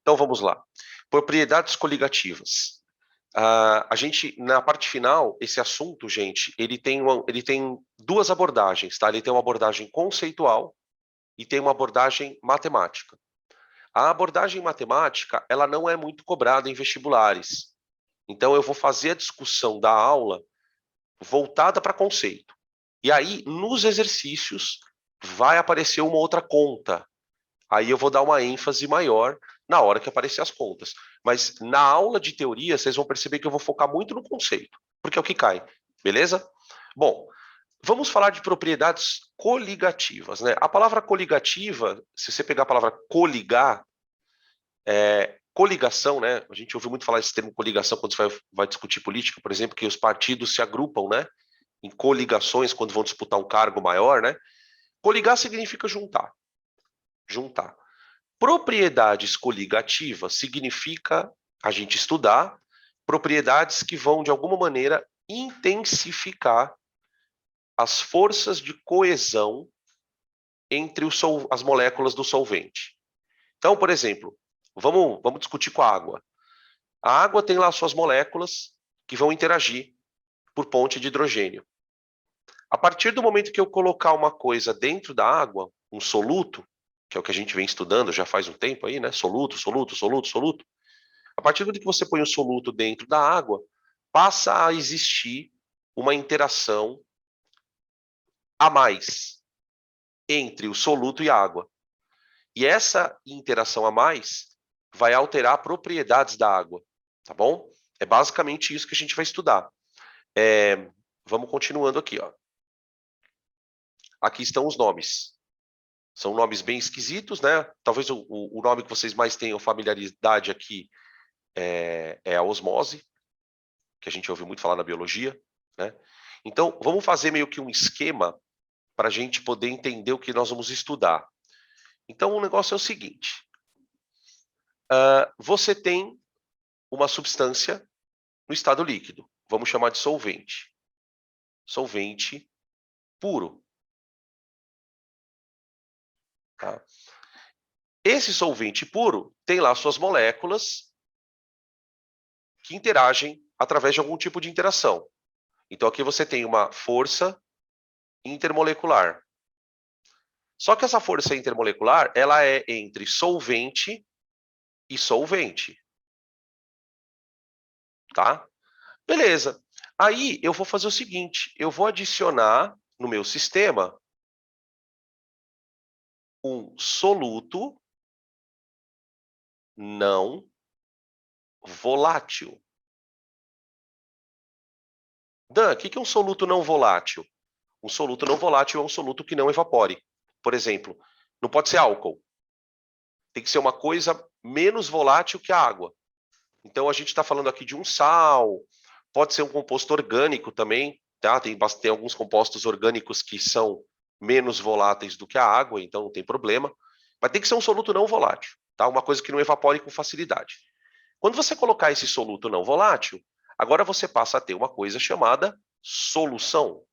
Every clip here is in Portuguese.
Então vamos lá. Propriedades coligativas. A gente, na parte final, esse assunto, gente, ele tem duas abordagens, tá? Ele tem uma abordagem conceitual e tem uma abordagem matemática. A abordagem matemática, ela não é muito cobrada em vestibulares. Então eu vou fazer a discussão da aula voltada para conceito. E aí, nos exercícios, vai aparecer uma outra conta. Aí eu vou dar uma ênfase maior na hora que aparecer as contas. Mas na aula de teoria, vocês vão perceber que eu vou focar muito no conceito, porque é o que cai, beleza? Bom, vamos falar de propriedades coligativas, né? A palavra coligativa, se você pegar a palavra coligar, coligação, né? A gente ouviu muito falar esse termo coligação quando você vai discutir política, por exemplo, que os partidos se agrupam, né? Em coligações quando vão disputar um cargo maior, né? Coligar significa juntar. Juntar. Propriedades coligativas significa a gente estudar propriedades que vão, de alguma maneira, intensificar as forças de coesão entre as moléculas do solvente. Então, por exemplo, vamos discutir com a água. A água tem lá suas moléculas que vão interagir por ponte de hidrogênio. A partir do momento que eu colocar uma coisa dentro da água, um soluto, que é o que a gente vem estudando já faz um tempo aí, né? Soluto, soluto, soluto, soluto. A partir do momento que você põe o soluto dentro da água, passa a existir uma interação a mais entre o soluto e a água. E essa interação a mais vai alterar propriedades da água, tá bom? É basicamente isso que a gente vai estudar. Vamos continuando aqui, ó. Aqui estão os nomes. São nomes bem esquisitos, né? Talvez o nome que vocês mais tenham familiaridade aqui é a osmose, que a gente ouviu muito falar na biologia, né? Então, vamos fazer meio que um esquema para a gente poder entender o que nós vamos estudar. Então, o negócio é o seguinte. Você tem uma substância no estado líquido. Vamos chamar de solvente. Solvente puro. Tá? Esse solvente puro tem lá suas moléculas que interagem através de algum tipo de interação. Então, aqui você tem uma força intermolecular. Só que essa força intermolecular, ela é entre solvente e solvente. Tá? Beleza. Aí, eu vou fazer o seguinte, eu vou adicionar no meu sistema um soluto não volátil. Dan, o que é um soluto não volátil? Um soluto não volátil é um soluto que não evapore. Por exemplo, não pode ser álcool. Tem que ser uma coisa menos volátil que a água. Então, a gente está falando aqui de um sal, pode ser um composto orgânico também, tá? Tem alguns compostos orgânicos que são menos voláteis do que a água, então não tem problema. Mas tem que ser um soluto não volátil, tá? Uma coisa que não evapore com facilidade. Quando você colocar esse soluto não volátil, agora você passa a ter uma coisa chamada solução.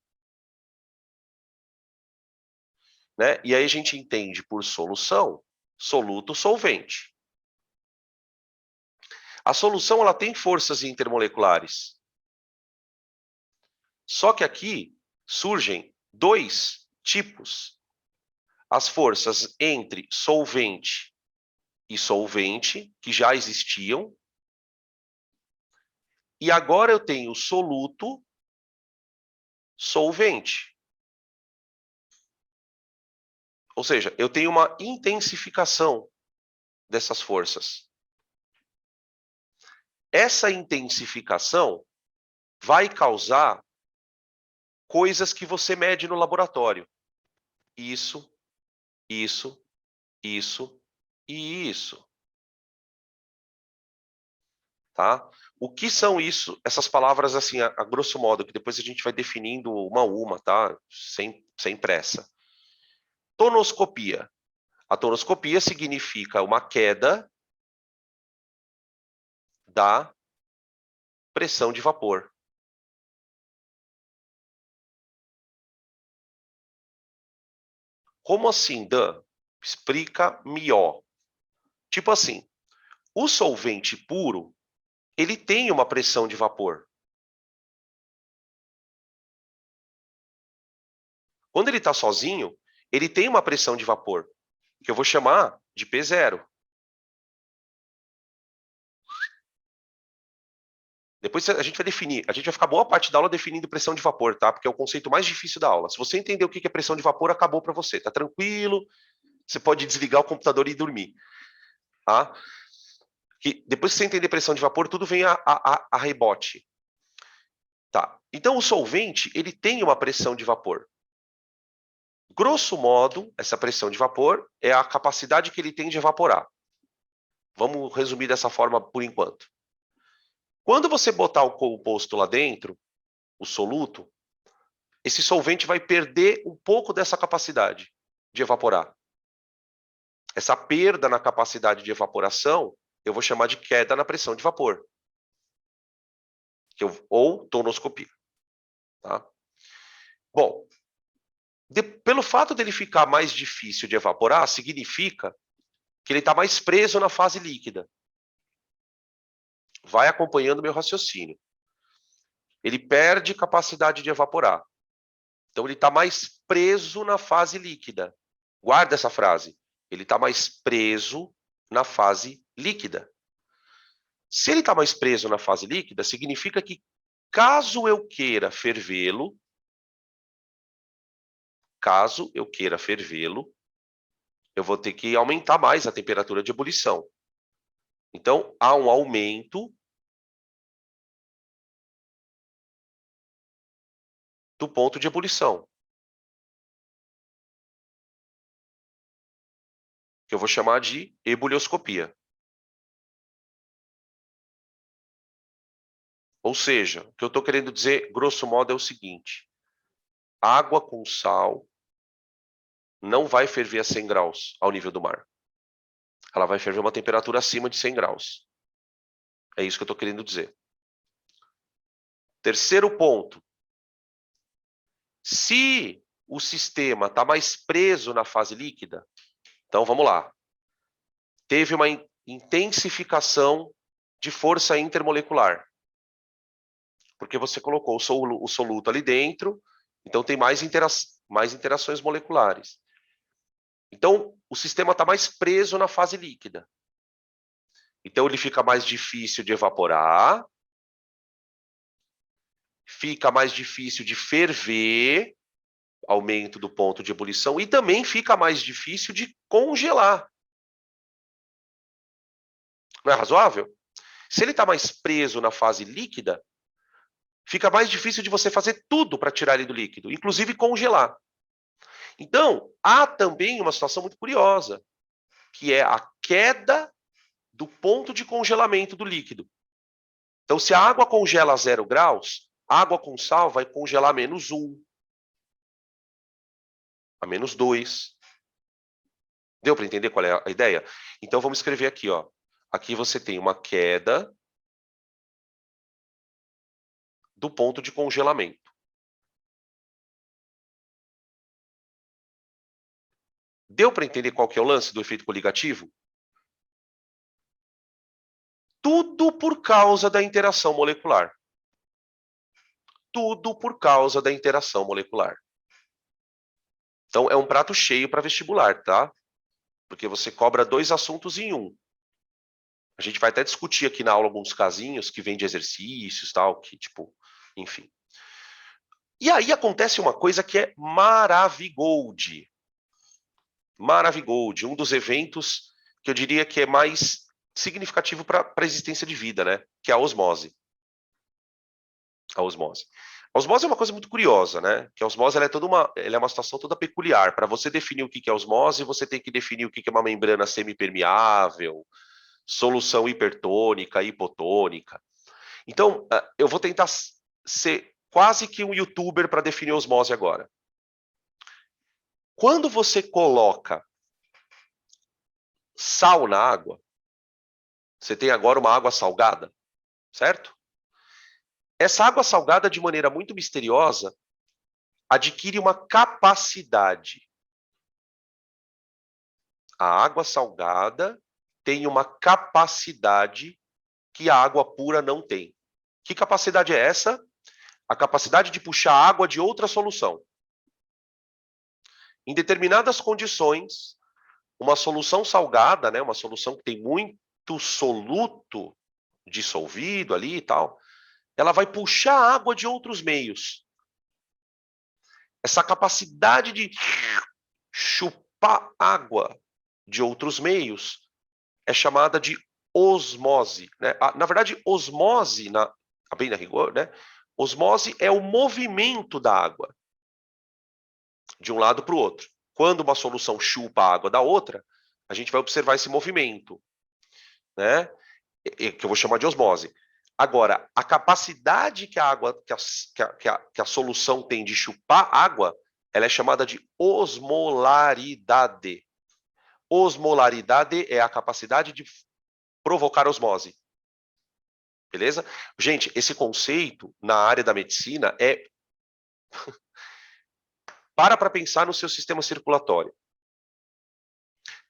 Né? E aí a gente entende por solução, soluto solvente. A solução ela tem forças intermoleculares. Só que aqui surgem dois tipos. As forças entre solvente e solvente, que já existiam. E agora eu tenho soluto solvente. Ou seja, eu tenho uma intensificação dessas forças. Essa intensificação vai causar coisas que você mede no laboratório. Isso, isso, isso e isso. Tá? O que são isso? Essas palavras, assim, a grosso modo, que depois a gente vai definindo uma a uma, tá? Sem pressa. Tonoscopia. A tonoscopia significa uma queda da pressão de vapor. Como assim, Dan? Explica melhor. Tipo assim, O solvente puro, ele tem uma pressão de vapor. Quando ele está sozinho, ele tem uma pressão de vapor, que eu vou chamar de P0. Depois a gente vai definir, a gente vai ficar boa parte da aula definindo pressão de vapor, tá? Porque é o conceito mais difícil da aula. Se você entender o que é pressão de vapor, acabou para você, tá tranquilo? Você pode desligar o computador e dormir, tá? Que depois que você entender pressão de vapor, tudo vem a rebote. Tá. Então, o solvente, ele tem uma pressão de vapor. Grosso modo, essa pressão de vapor é a capacidade que ele tem de evaporar. Vamos resumir dessa forma por enquanto. Quando você botar o composto lá dentro, o soluto, esse solvente vai perder um pouco dessa capacidade de evaporar. Essa perda na capacidade de evaporação, eu vou chamar de queda na pressão de vapor. Ou tonoscopia. Tá? Bom, pelo fato dele ficar mais difícil de evaporar, significa que ele está mais preso na fase líquida. Vai acompanhando meu raciocínio. Ele perde capacidade de evaporar. Então, ele está mais preso na fase líquida. Guarda essa frase. Ele está mais preso na fase líquida. Se ele está mais preso na fase líquida, significa que, caso eu queira fervê-lo, eu vou ter que aumentar mais a temperatura de ebulição. Então, há um aumento do ponto de ebulição, que eu vou chamar de ebulioscopia. Ou seja, o que eu estou querendo dizer, grosso modo, é o seguinte: água com sal não vai ferver a 100 graus ao nível do mar. Ela vai ferver a uma temperatura acima de 100 graus. É isso que eu estou querendo dizer. Terceiro ponto. Se o sistema está mais preso na fase líquida, então vamos lá. Teve uma intensificação de força intermolecular. Porque você colocou o soluto ali dentro, então tem mais interações moleculares. Então, o sistema está mais preso na fase líquida. Então, ele fica mais difícil de evaporar, fica mais difícil de ferver, aumento do ponto de ebulição, e também fica mais difícil de congelar. Não é razoável? Se ele está mais preso na fase líquida, fica mais difícil de você fazer tudo para tirar ele do líquido, inclusive congelar. Então, há também uma situação muito curiosa, que é a queda do ponto de congelamento do líquido. Então, se a água congela a 0 graus, a água com sal vai congelar a -1, a -2. Deu para entender qual é a ideia? Então, vamos escrever aqui, ó. Aqui você tem uma queda do ponto de congelamento. Deu para entender qual que é o lance do efeito coligativo? Tudo por causa da interação molecular. Tudo por causa da interação molecular. Então, é um prato cheio para vestibular, tá? Porque você cobra 2 assuntos em um. A gente vai até discutir aqui na aula alguns casinhos que vêm de exercícios, tal, que tipo, enfim. E aí acontece uma coisa que é Maravigold. Maravigold, um dos eventos que eu diria que é mais significativo para a existência de vida, né? Que é a osmose. A osmose. A osmose é uma coisa muito curiosa, né? Que a osmose ela é uma situação toda peculiar. Para você definir o que é osmose, você tem que definir o que é uma membrana semipermeável, solução hipertônica, hipotônica. Então, eu vou tentar ser quase que um youtuber para definir osmose agora. Quando você coloca sal na água, você tem agora uma água salgada, certo? Essa água salgada, de maneira muito misteriosa, adquire uma capacidade. A água salgada tem uma capacidade que a água pura não tem. Que capacidade é essa? A capacidade de puxar água de outra solução. Em determinadas condições, uma solução salgada, né, uma solução que tem muito soluto dissolvido ali e tal, ela vai puxar água de outros meios. Essa capacidade de chupar água de outros meios é chamada de osmose, né? Na verdade, osmose, bem na rigor, né? Osmose é o movimento da água de um lado para o outro. Quando uma solução chupa a água da outra, a gente vai observar esse movimento, né? Que eu vou chamar de osmose. Agora, a capacidade que a água, que a solução tem de chupar água, ela é chamada de osmolaridade. Osmolaridade é a capacidade de provocar osmose. Beleza? Gente, esse conceito na área da medicina é para pensar no seu sistema circulatório.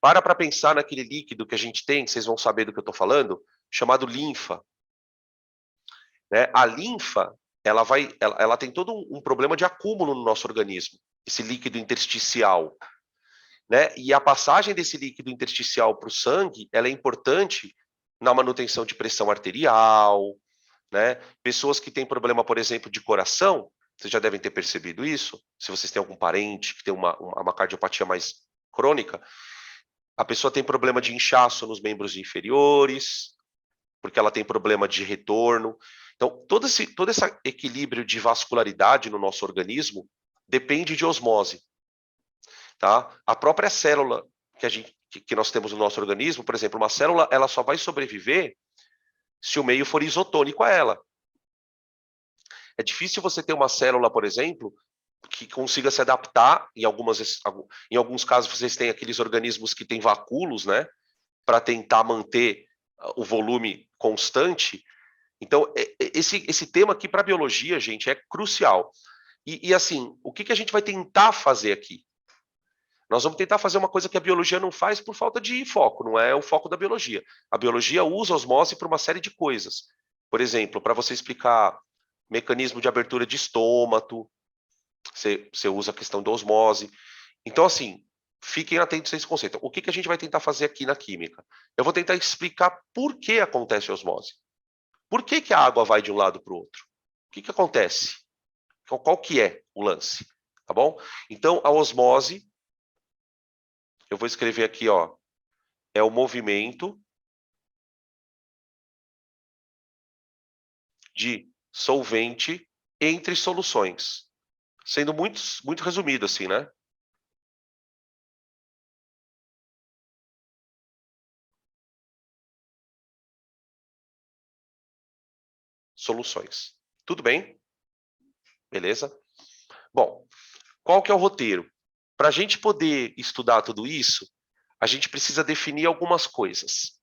Para pensar naquele líquido que a gente tem, vocês vão saber do que eu estou falando, chamado linfa. Né? A linfa, ela tem todo um problema de acúmulo no nosso organismo, esse líquido intersticial. Né? E a passagem desse líquido intersticial para o sangue, ela é importante na manutenção de pressão arterial, né? Pessoas que têm problema, por exemplo, de coração, vocês já devem ter percebido isso, se vocês têm algum parente que tem uma cardiopatia mais crônica, a pessoa tem problema de inchaço nos membros inferiores, porque ela tem problema de retorno. Então, todo esse equilíbrio de vascularidade no nosso organismo depende de osmose. Tá? A própria célula que nós temos no nosso organismo, por exemplo, uma célula ela só vai sobreviver se o meio for isotônico a ela. É difícil você ter uma célula, por exemplo, que consiga se adaptar. Em alguns casos, vocês têm aqueles organismos que têm vacúolos, né? Para tentar manter o volume constante. Então, esse tema aqui para a biologia, gente, é crucial. E assim, o que a gente vai tentar fazer aqui? Nós vamos tentar fazer uma coisa que a biologia não faz por falta de foco, não é o foco da biologia. A biologia usa a osmose para uma série de coisas. Por exemplo, para você explicar mecanismo de abertura de estômago, você usa a questão da osmose. Então, assim, fiquem atentos a esse conceito. O que a gente vai tentar fazer aqui na química? Eu vou tentar explicar por que acontece a osmose. Por que a água vai de um lado para o outro? O que acontece? Qual que é o lance? Tá bom? Então, a osmose, eu vou escrever aqui, ó, é o movimento de solvente entre soluções. Sendo muito resumido assim, né? Soluções. Tudo bem? Beleza? Bom, qual que é o roteiro? Para a gente poder estudar tudo isso, a gente precisa definir algumas coisas.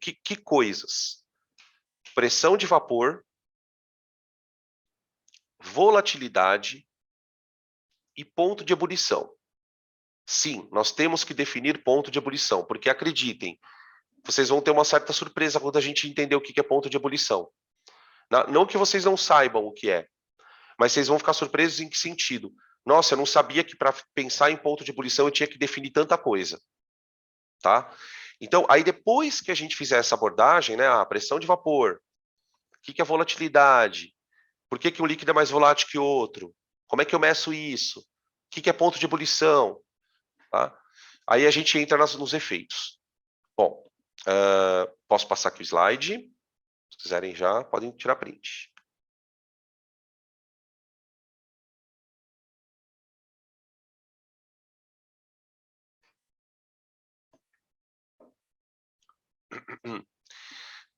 Que coisas? Pressão de vapor, volatilidade e ponto de ebulição. Sim, nós temos que definir ponto de ebulição, porque acreditem, vocês vão ter uma certa surpresa quando a gente entender o que é ponto de ebulição. Não que vocês não saibam o que é, mas vocês vão ficar surpresos em que sentido? Nossa, eu não sabia que para pensar em ponto de ebulição eu tinha que definir tanta coisa. Tá? Então, aí depois que a gente fizer essa abordagem, né, a pressão de vapor, o que é volatilidade, por que um líquido é mais volátil que outro, como é que eu meço isso, o que é ponto de ebulição, tá? Aí a gente entra nos efeitos. Bom, posso passar aqui o slide, se quiserem já, podem tirar print.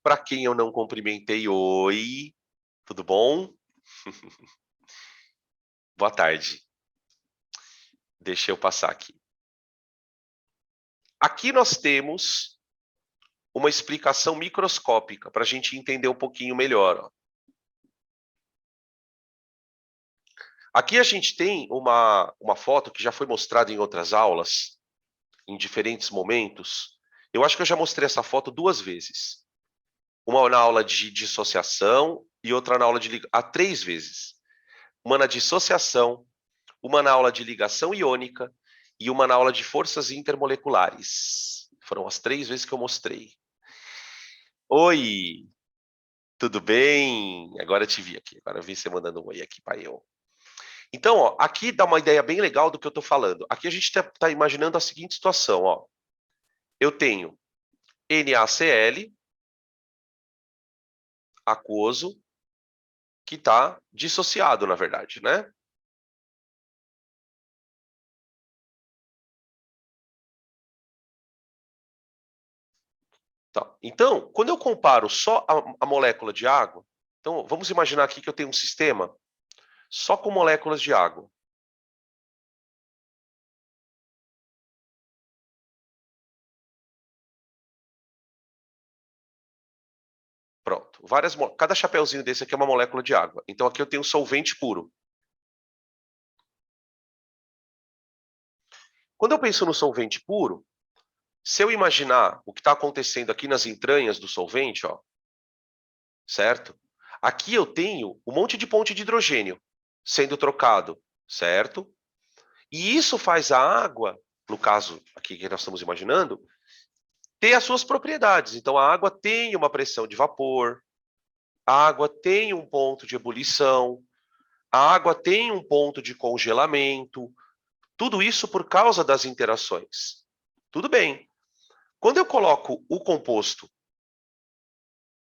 Para quem eu não cumprimentei, oi, tudo bom? Boa tarde. Deixa eu passar aqui. Aqui nós temos uma explicação microscópica para a gente entender um pouquinho melhor. Ó. Aqui a gente tem uma foto que já foi mostrada em outras aulas, em diferentes momentos, Eu acho que eu já mostrei essa foto 2 vezes. Uma na aula de dissociação e outra na aula de ligação. 3 vezes. Uma na dissociação, uma na aula de ligação iônica e uma na aula de forças intermoleculares. Foram as 3 vezes que eu mostrei. Oi, tudo bem? Agora eu te vi aqui. Agora eu vi você mandando um oi aqui para eu. Então, ó, aqui dá uma ideia bem legal do que eu estou falando. Aqui a gente está imaginando a seguinte situação. Ó. Eu tenho NaCl, aquoso, que está dissociado, na verdade, né? Tá. Então, quando eu comparo só a molécula de água, então vamos imaginar aqui que eu tenho um sistema só com moléculas de água. Pronto. Cada chapeuzinho desse aqui é uma molécula de água. Então aqui eu tenho solvente puro. Quando eu penso no solvente puro, se eu imaginar o que está acontecendo aqui nas entranhas do solvente, ó, certo? Aqui eu tenho um monte de ponte de hidrogênio sendo trocado, certo? E isso faz a água, no caso aqui que nós estamos imaginando, ter as suas propriedades. Então a água tem uma pressão de vapor, a água tem um ponto de ebulição, a água tem um ponto de congelamento, tudo isso por causa das interações. Tudo bem. Quando eu coloco o composto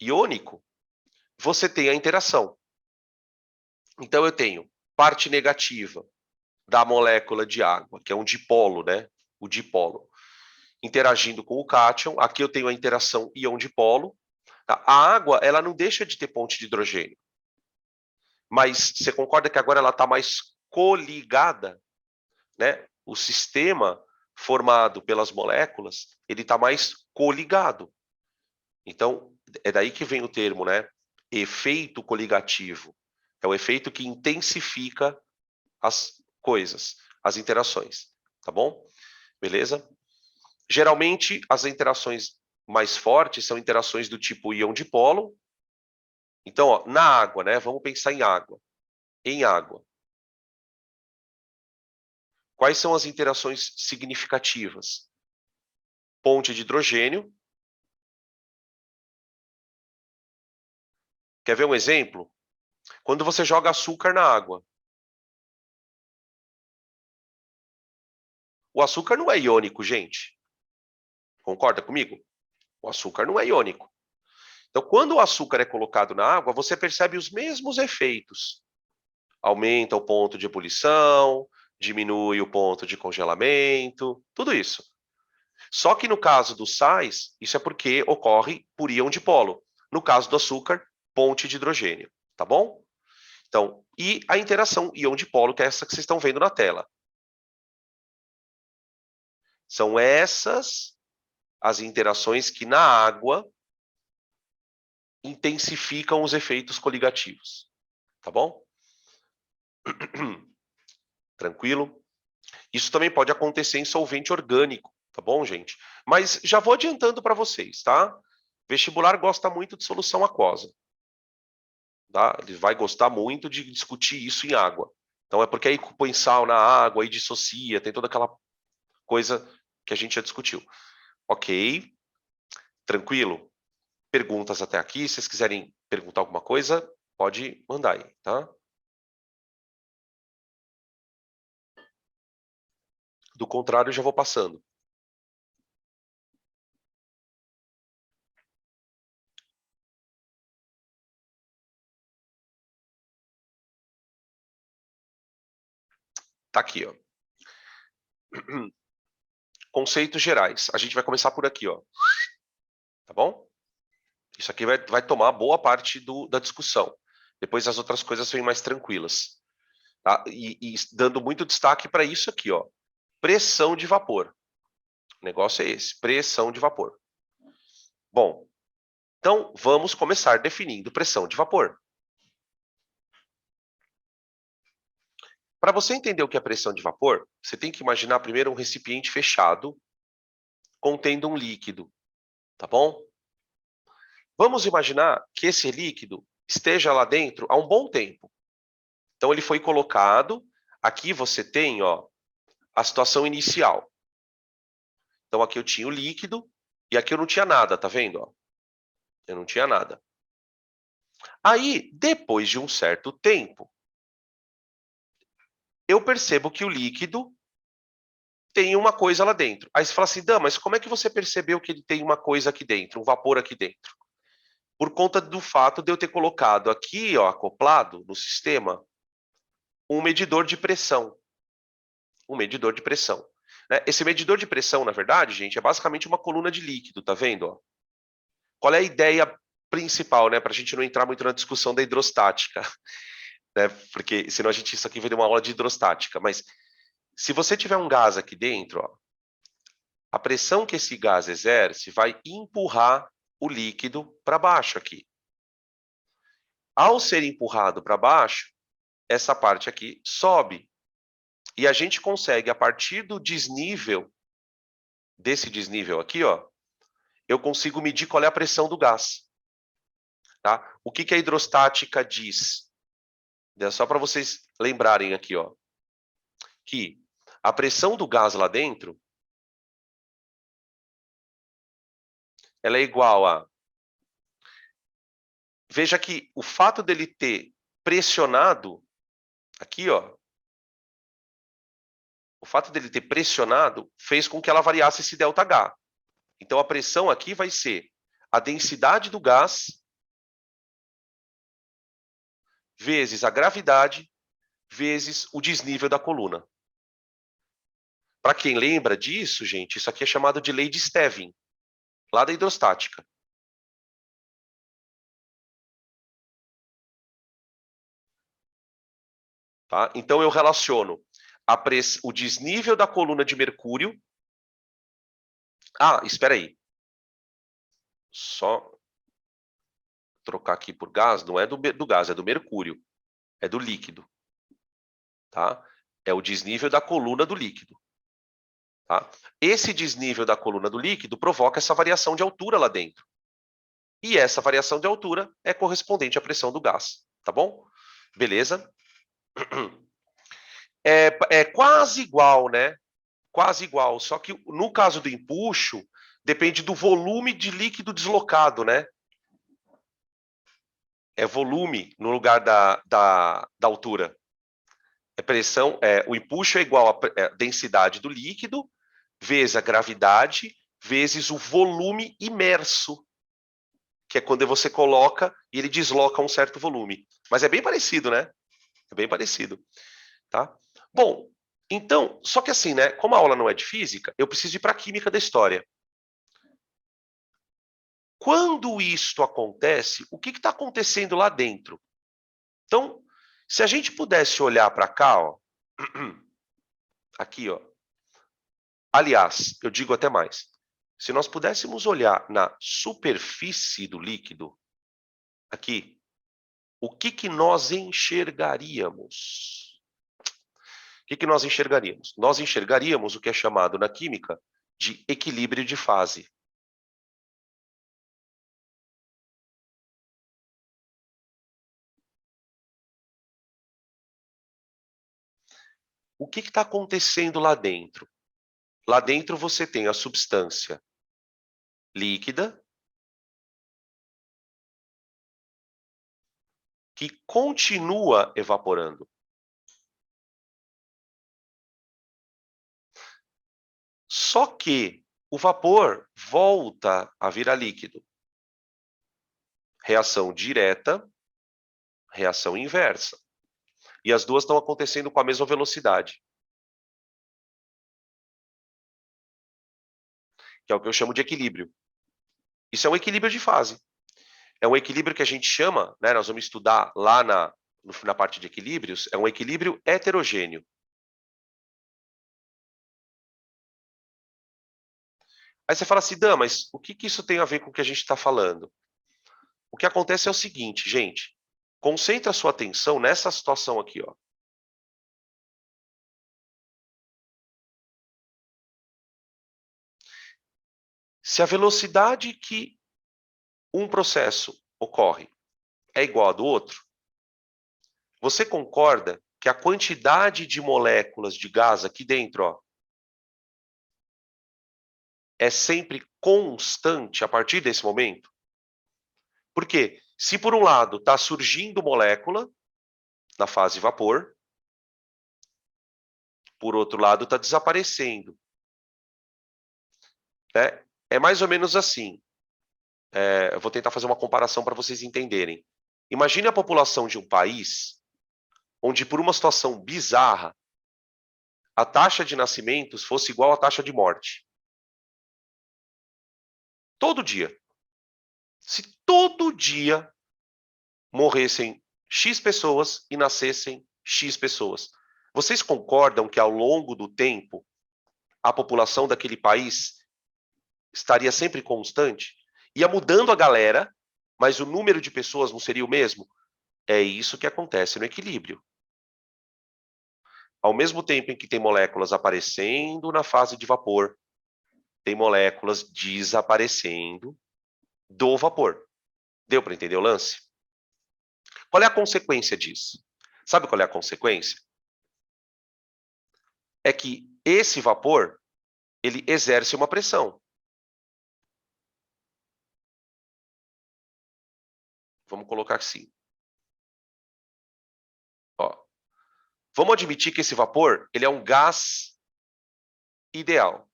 iônico, você tem a interação. Então eu tenho parte negativa da molécula de água, que é um dipolo, né? O dipolo, interagindo com o cátion. Aqui eu tenho a interação íon-dipolo. A água, ela não deixa de ter ponte de hidrogênio. Mas você concorda que agora ela está mais coligada, né? O sistema formado pelas moléculas, ele está mais coligado. Então, é daí que vem o termo, né? Efeito coligativo. É o efeito que intensifica as coisas, as interações, tá bom? Beleza? Geralmente, as interações mais fortes são interações do tipo íon-dipolo. Então, ó, na água, né? Vamos pensar em água. Em água. Quais são as interações significativas? Ponte de hidrogênio. Quer ver um exemplo? Quando você joga açúcar na água. O açúcar não é iônico, gente. Concorda comigo? O açúcar não é iônico. Então, quando o açúcar é colocado na água, você percebe os mesmos efeitos. Aumenta o ponto de ebulição, diminui o ponto de congelamento, tudo isso. Só que no caso dos sais, isso é porque ocorre por íon dipolo. No caso do açúcar, ponte de hidrogênio, tá bom? Então, e a interação íon-dipolo, que é essa que vocês estão vendo na tela. São essas as interações que na água intensificam os efeitos coligativos, tá bom? Tranquilo? Isso também pode acontecer em solvente orgânico, tá bom, gente? Mas já vou adiantando para vocês, tá? Vestibular gosta muito de solução aquosa, tá? Ele vai gostar muito de discutir isso em água. Então é porque aí põe sal na água e dissocia, tem toda aquela coisa que a gente já discutiu. Ok, tranquilo? Perguntas até aqui, se vocês quiserem perguntar alguma coisa, pode mandar aí, tá? Do contrário, eu já vou passando. Tá aqui, ó. Conceitos gerais. A gente vai começar por aqui, ó. Tá bom? Isso aqui vai tomar boa parte da discussão. Depois as outras coisas vêm mais tranquilas. Tá? E dando muito destaque para isso aqui, ó. Pressão de vapor. O negócio é esse, pressão de vapor. Bom, então vamos começar definindo pressão de vapor. Para você entender o que é pressão de vapor, você tem que imaginar primeiro um recipiente fechado contendo um líquido. Tá bom? Vamos imaginar que esse líquido esteja lá dentro há um bom tempo. Então, ele foi colocado. Aqui você tem, ó, a situação inicial. Então, aqui eu tinha o líquido e aqui eu não tinha nada, tá vendo? Ó? Eu não tinha nada. Aí, depois de um certo tempo, eu percebo que o líquido tem uma coisa lá dentro. Aí você fala assim, Dan, mas como é que você percebeu que ele tem uma coisa aqui dentro, um vapor aqui dentro? Por conta do fato de eu ter colocado aqui, ó, acoplado no sistema, um medidor de pressão. Um medidor de pressão. Né? Esse medidor de pressão, na verdade, gente, é basicamente uma coluna de líquido, tá vendo? Ó? Qual é a ideia principal, né? Para a gente não entrar muito na discussão da hidrostática, né? Porque senão isso aqui vai ter uma aula de hidrostática. Mas se você tiver um gás aqui dentro, ó, a pressão que esse gás exerce vai empurrar o líquido para baixo aqui. Ao ser empurrado para baixo, essa parte aqui sobe. E a gente consegue, a partir do desnível, desse desnível aqui, ó, eu consigo medir qual é a pressão do gás. Tá? O que a hidrostática diz? É só para vocês lembrarem aqui, ó, que a pressão do gás lá dentro ela é igual a... Veja que o fato dele ter pressionado, aqui, ó, o fato dele ter pressionado fez com que ela variasse esse ΔH. Então, a pressão aqui vai ser a densidade do gás vezes a gravidade vezes o desnível da coluna. Para quem lembra disso, gente, isso aqui é chamado de lei de Stevin, lá da hidrostática. Tá? Então, eu relaciono o desnível da coluna de mercúrio... Ah, espera aí. Só trocar aqui por gás, não é do gás, é do mercúrio. É do líquido. Tá? É o desnível da coluna do líquido. Tá? Esse desnível da coluna do líquido provoca essa variação de altura lá dentro. E essa variação de altura é correspondente à pressão do gás. Tá bom? Beleza? É quase igual, né? Quase igual. Só que no caso do empuxo, depende do volume de líquido deslocado, né? É volume no lugar da altura. Pressão, o empuxo é igual à densidade do líquido vezes a gravidade vezes o volume imerso, que é quando você coloca e ele desloca um certo volume. Mas é bem parecido, né? É bem parecido, tá? Bom, então, só que assim, né? Como a aula não é de física, eu preciso ir para a química da história. Quando isto acontece, o que está acontecendo lá dentro? Então, se a gente pudesse olhar para cá, ó, aqui, ó. Aliás, eu digo até mais. Se nós pudéssemos olhar na superfície do líquido, aqui, o que nós enxergaríamos? O que nós enxergaríamos? Nós enxergaríamos o que é chamado na química de equilíbrio de fase. O que está acontecendo lá dentro? Lá dentro você tem a substância líquida que continua evaporando. Só que o vapor volta a virar líquido. Reação direta, reação inversa. E as duas estão acontecendo com a mesma velocidade. Que é o que eu chamo de equilíbrio. Isso é um equilíbrio de fase. É um equilíbrio que a gente chama, né, nós vamos estudar lá na parte de equilíbrios, é um equilíbrio heterogêneo. Aí você fala assim, Dan, mas o que isso tem a ver com o que a gente está falando? O que acontece é o seguinte, gente, concentra a sua atenção nessa situação aqui, ó. Se a velocidade que um processo ocorre é igual a do outro, você concorda que a quantidade de moléculas de gás aqui dentro, ó, é sempre constante a partir desse momento? Porque se por um lado está surgindo molécula na fase vapor, por outro lado está desaparecendo. Né? É mais ou menos assim. Eu vou tentar fazer uma comparação para vocês entenderem. Imagine a população de um país onde, por uma situação bizarra, a taxa de nascimentos fosse igual à taxa de morte. Todo dia. Se todo dia morressem X pessoas e nascessem X pessoas, vocês concordam que ao longo do tempo a população daquele país estaria sempre constante? Ia mudando a galera, mas o número de pessoas não seria o mesmo? É isso que acontece no equilíbrio. Ao mesmo tempo em que tem moléculas aparecendo na fase de vapor, tem moléculas desaparecendo do vapor. Deu para entender o lance? Qual é a consequência disso? Sabe qual é a consequência? É que esse vapor, ele exerce uma pressão. Vamos colocar assim. Ó. Vamos admitir que esse vapor, ele é um gás ideal.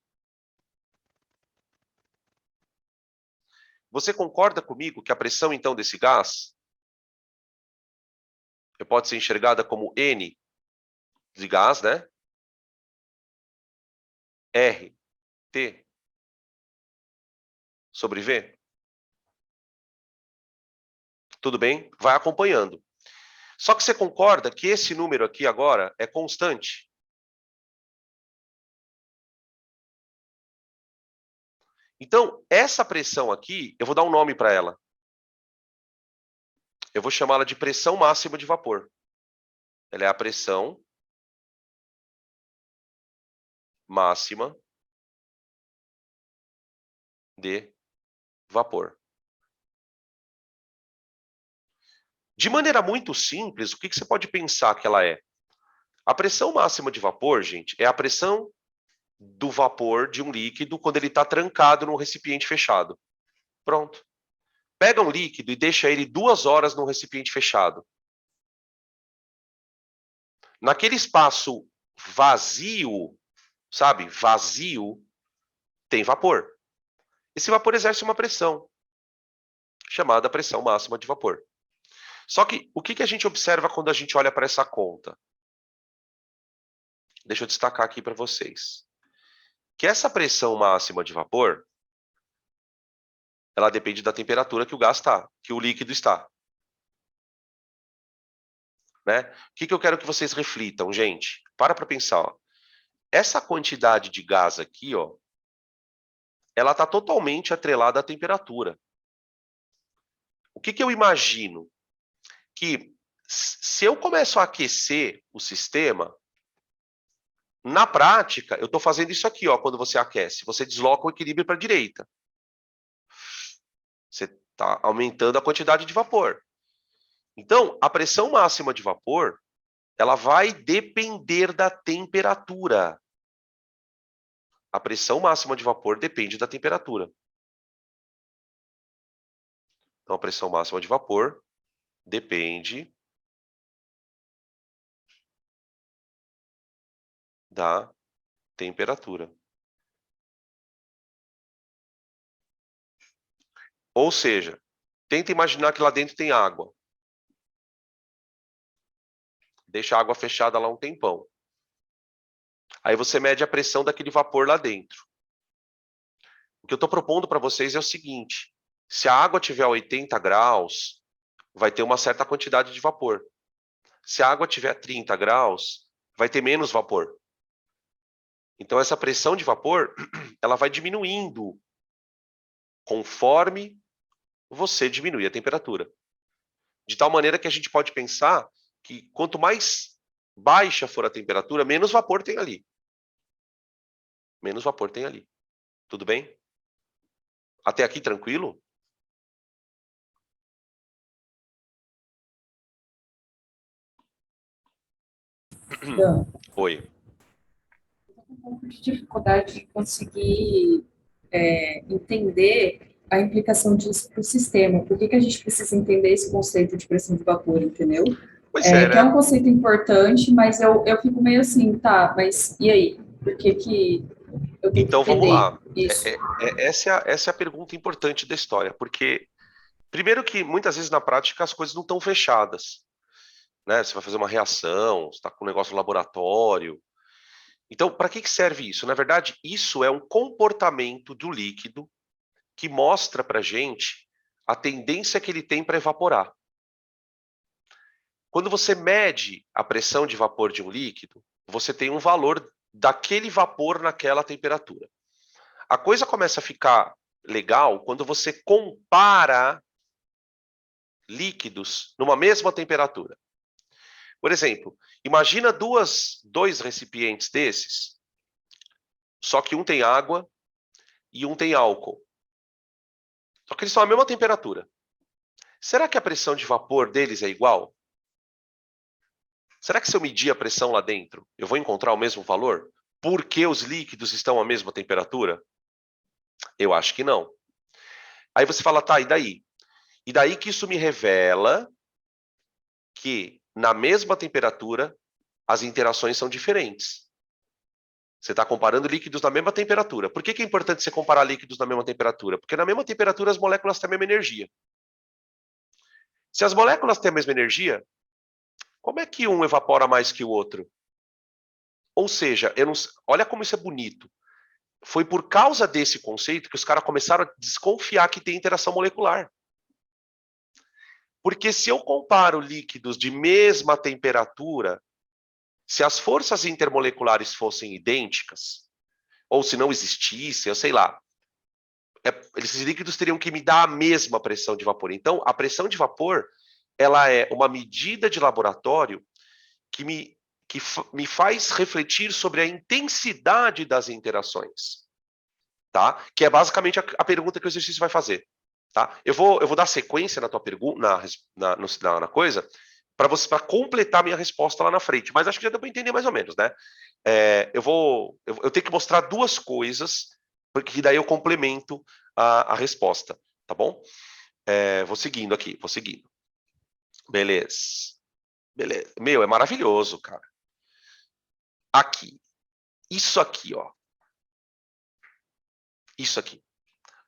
Você concorda comigo que a pressão, então, desse gás pode ser enxergada como N de gás, né? R, T, sobre V? Tudo bem? Vai acompanhando. Só que você concorda que esse número aqui agora é constante? Então, essa pressão aqui, eu vou dar um nome para ela. Eu vou chamá-la de pressão máxima de vapor. Ela é a pressão máxima de vapor. De maneira muito simples, o que você pode pensar que ela é? A pressão máxima de vapor, gente, é a pressão do vapor de um líquido quando ele está trancado num recipiente fechado. Pronto. Pega um líquido e deixa ele 2 horas num recipiente fechado. Naquele espaço vazio, sabe? Vazio, tem vapor. Esse vapor exerce uma pressão, chamada pressão máxima de vapor. Só que o que a gente observa quando a gente olha para essa conta? Deixa eu destacar aqui para vocês. Que essa pressão máxima de vapor, ela depende da temperatura que o gás está, que o líquido está. Né? O que eu quero que vocês reflitam, gente? Para pensar. Ó. Essa quantidade de gás aqui, ó, ela está totalmente atrelada à temperatura. O que eu imagino? Que se eu começo a aquecer o sistema, na prática, eu estou fazendo isso aqui, ó, quando você aquece. Você desloca o equilíbrio para a direita. Você está aumentando a quantidade de vapor. Então, a pressão máxima de vapor, ela vai depender da temperatura. A pressão máxima de vapor depende da temperatura. Então, a pressão máxima de vapor depende da temperatura. Ou seja, tenta imaginar que lá dentro tem água. Deixa a água fechada lá um tempão. Aí você mede a pressão daquele vapor lá dentro. O que eu estou propondo para vocês é o seguinte: se a água tiver 80 graus, vai ter uma certa quantidade de vapor. Se a água tiver 30 graus, vai ter menos vapor. Então, essa pressão de vapor, ela vai diminuindo conforme você diminui a temperatura. De tal maneira que a gente pode pensar que quanto mais baixa for a temperatura, menos vapor tem ali. Menos vapor tem ali. Tudo bem? Até aqui tranquilo? Dan, Oi. um pouco de dificuldade de conseguir entender a implicação disso para o sistema. Por que que a gente precisa entender esse conceito de pressão de vapor, entendeu? Pois é, Que é né? um conceito importante, mas eu fico meio assim, tá, mas e aí? Por que que eu tenho que Então vamos entender lá. isso? Essa é a pergunta importante da história, porque primeiro que muitas vezes na prática as coisas não estão fechadas, né? Você vai fazer uma reação, você está com um negócio no laboratório. Então, para que que serve isso? Na verdade, isso é um comportamento do líquido que mostra para gente a tendência que ele tem para evaporar. Quando você mede a pressão de vapor de um líquido, você tem um valor daquele vapor naquela temperatura. A coisa começa a ficar legal quando você compara líquidos numa mesma temperatura. Por exemplo, imagina dois recipientes desses, só que um tem água e um tem álcool. Só que eles estão à mesma temperatura. Será que a pressão de vapor deles é igual? Será que se eu medir a pressão lá dentro, eu vou encontrar o mesmo valor? Porque os líquidos estão à mesma temperatura? Eu acho que não. Aí você fala, tá, e daí? E daí que isso me revela que na mesma temperatura as interações são diferentes. Você está comparando líquidos na mesma temperatura. Por que que é importante você comparar líquidos na mesma temperatura? Porque na mesma temperatura as moléculas têm a mesma energia. Se as moléculas têm a mesma energia, como é que um evapora mais que o outro? Ou seja, eu não... olha como isso é bonito. Foi por causa desse conceito que os caras começaram a desconfiar que tem interação molecular. Porque se eu comparo líquidos de mesma temperatura, se as forças intermoleculares fossem idênticas, ou se não existissem, eu sei lá, esses líquidos teriam que me dar a mesma pressão de vapor. Então, a pressão de vapor, ela é uma medida de laboratório que me faz refletir sobre a intensidade das interações, tá? Que é basicamente a pergunta que o exercício vai fazer, tá? Eu vou dar sequência na tua pergunta, na coisa, para completar minha resposta lá na frente. Mas acho que já deu para entender mais ou menos, né? Eu tenho que mostrar duas coisas, porque daí eu complemento a resposta, tá bom? Vou seguindo aqui, vou seguindo. Beleza. Beleza. Meu, é maravilhoso, cara. Aqui. Isso aqui, ó. Isso aqui.